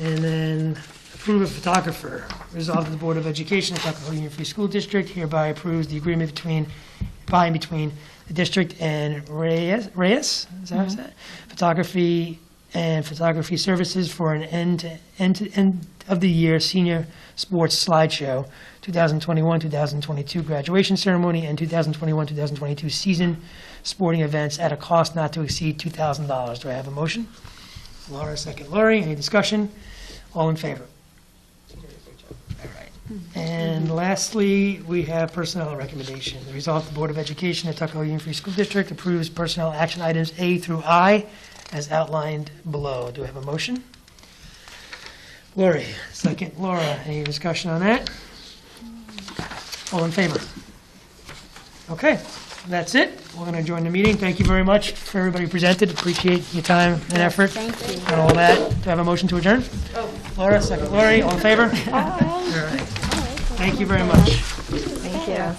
And then approve a photographer. Resolved that the Board of Education of Tuckahoe Union Free School District hereby approves the agreement by and between the district and Reyes, is that how it's said? Photography services for an end of the year senior sports slideshow, 2021-2022 graduation ceremony, and 2021-2022 season sporting events at a cost not to exceed $2,000. Do I have a motion? Laura, second. Lori, any discussion? All in favor? All right. And lastly, we have personnel recommendation. The result, the Board of Education at Tuckahoe Union Free School District approves personnel action items A through I as outlined below. Do I have a motion? Lori, second. Laura, any discussion on that? All in favor? Okay, that's it. We're going to join the meeting. Thank you very much for everybody who presented. Appreciate your time and effort. Thank you. And all that. Do I have a motion to adjourn? Laura, second. Lori, all in favor? All right. Thank you very much. Thank you.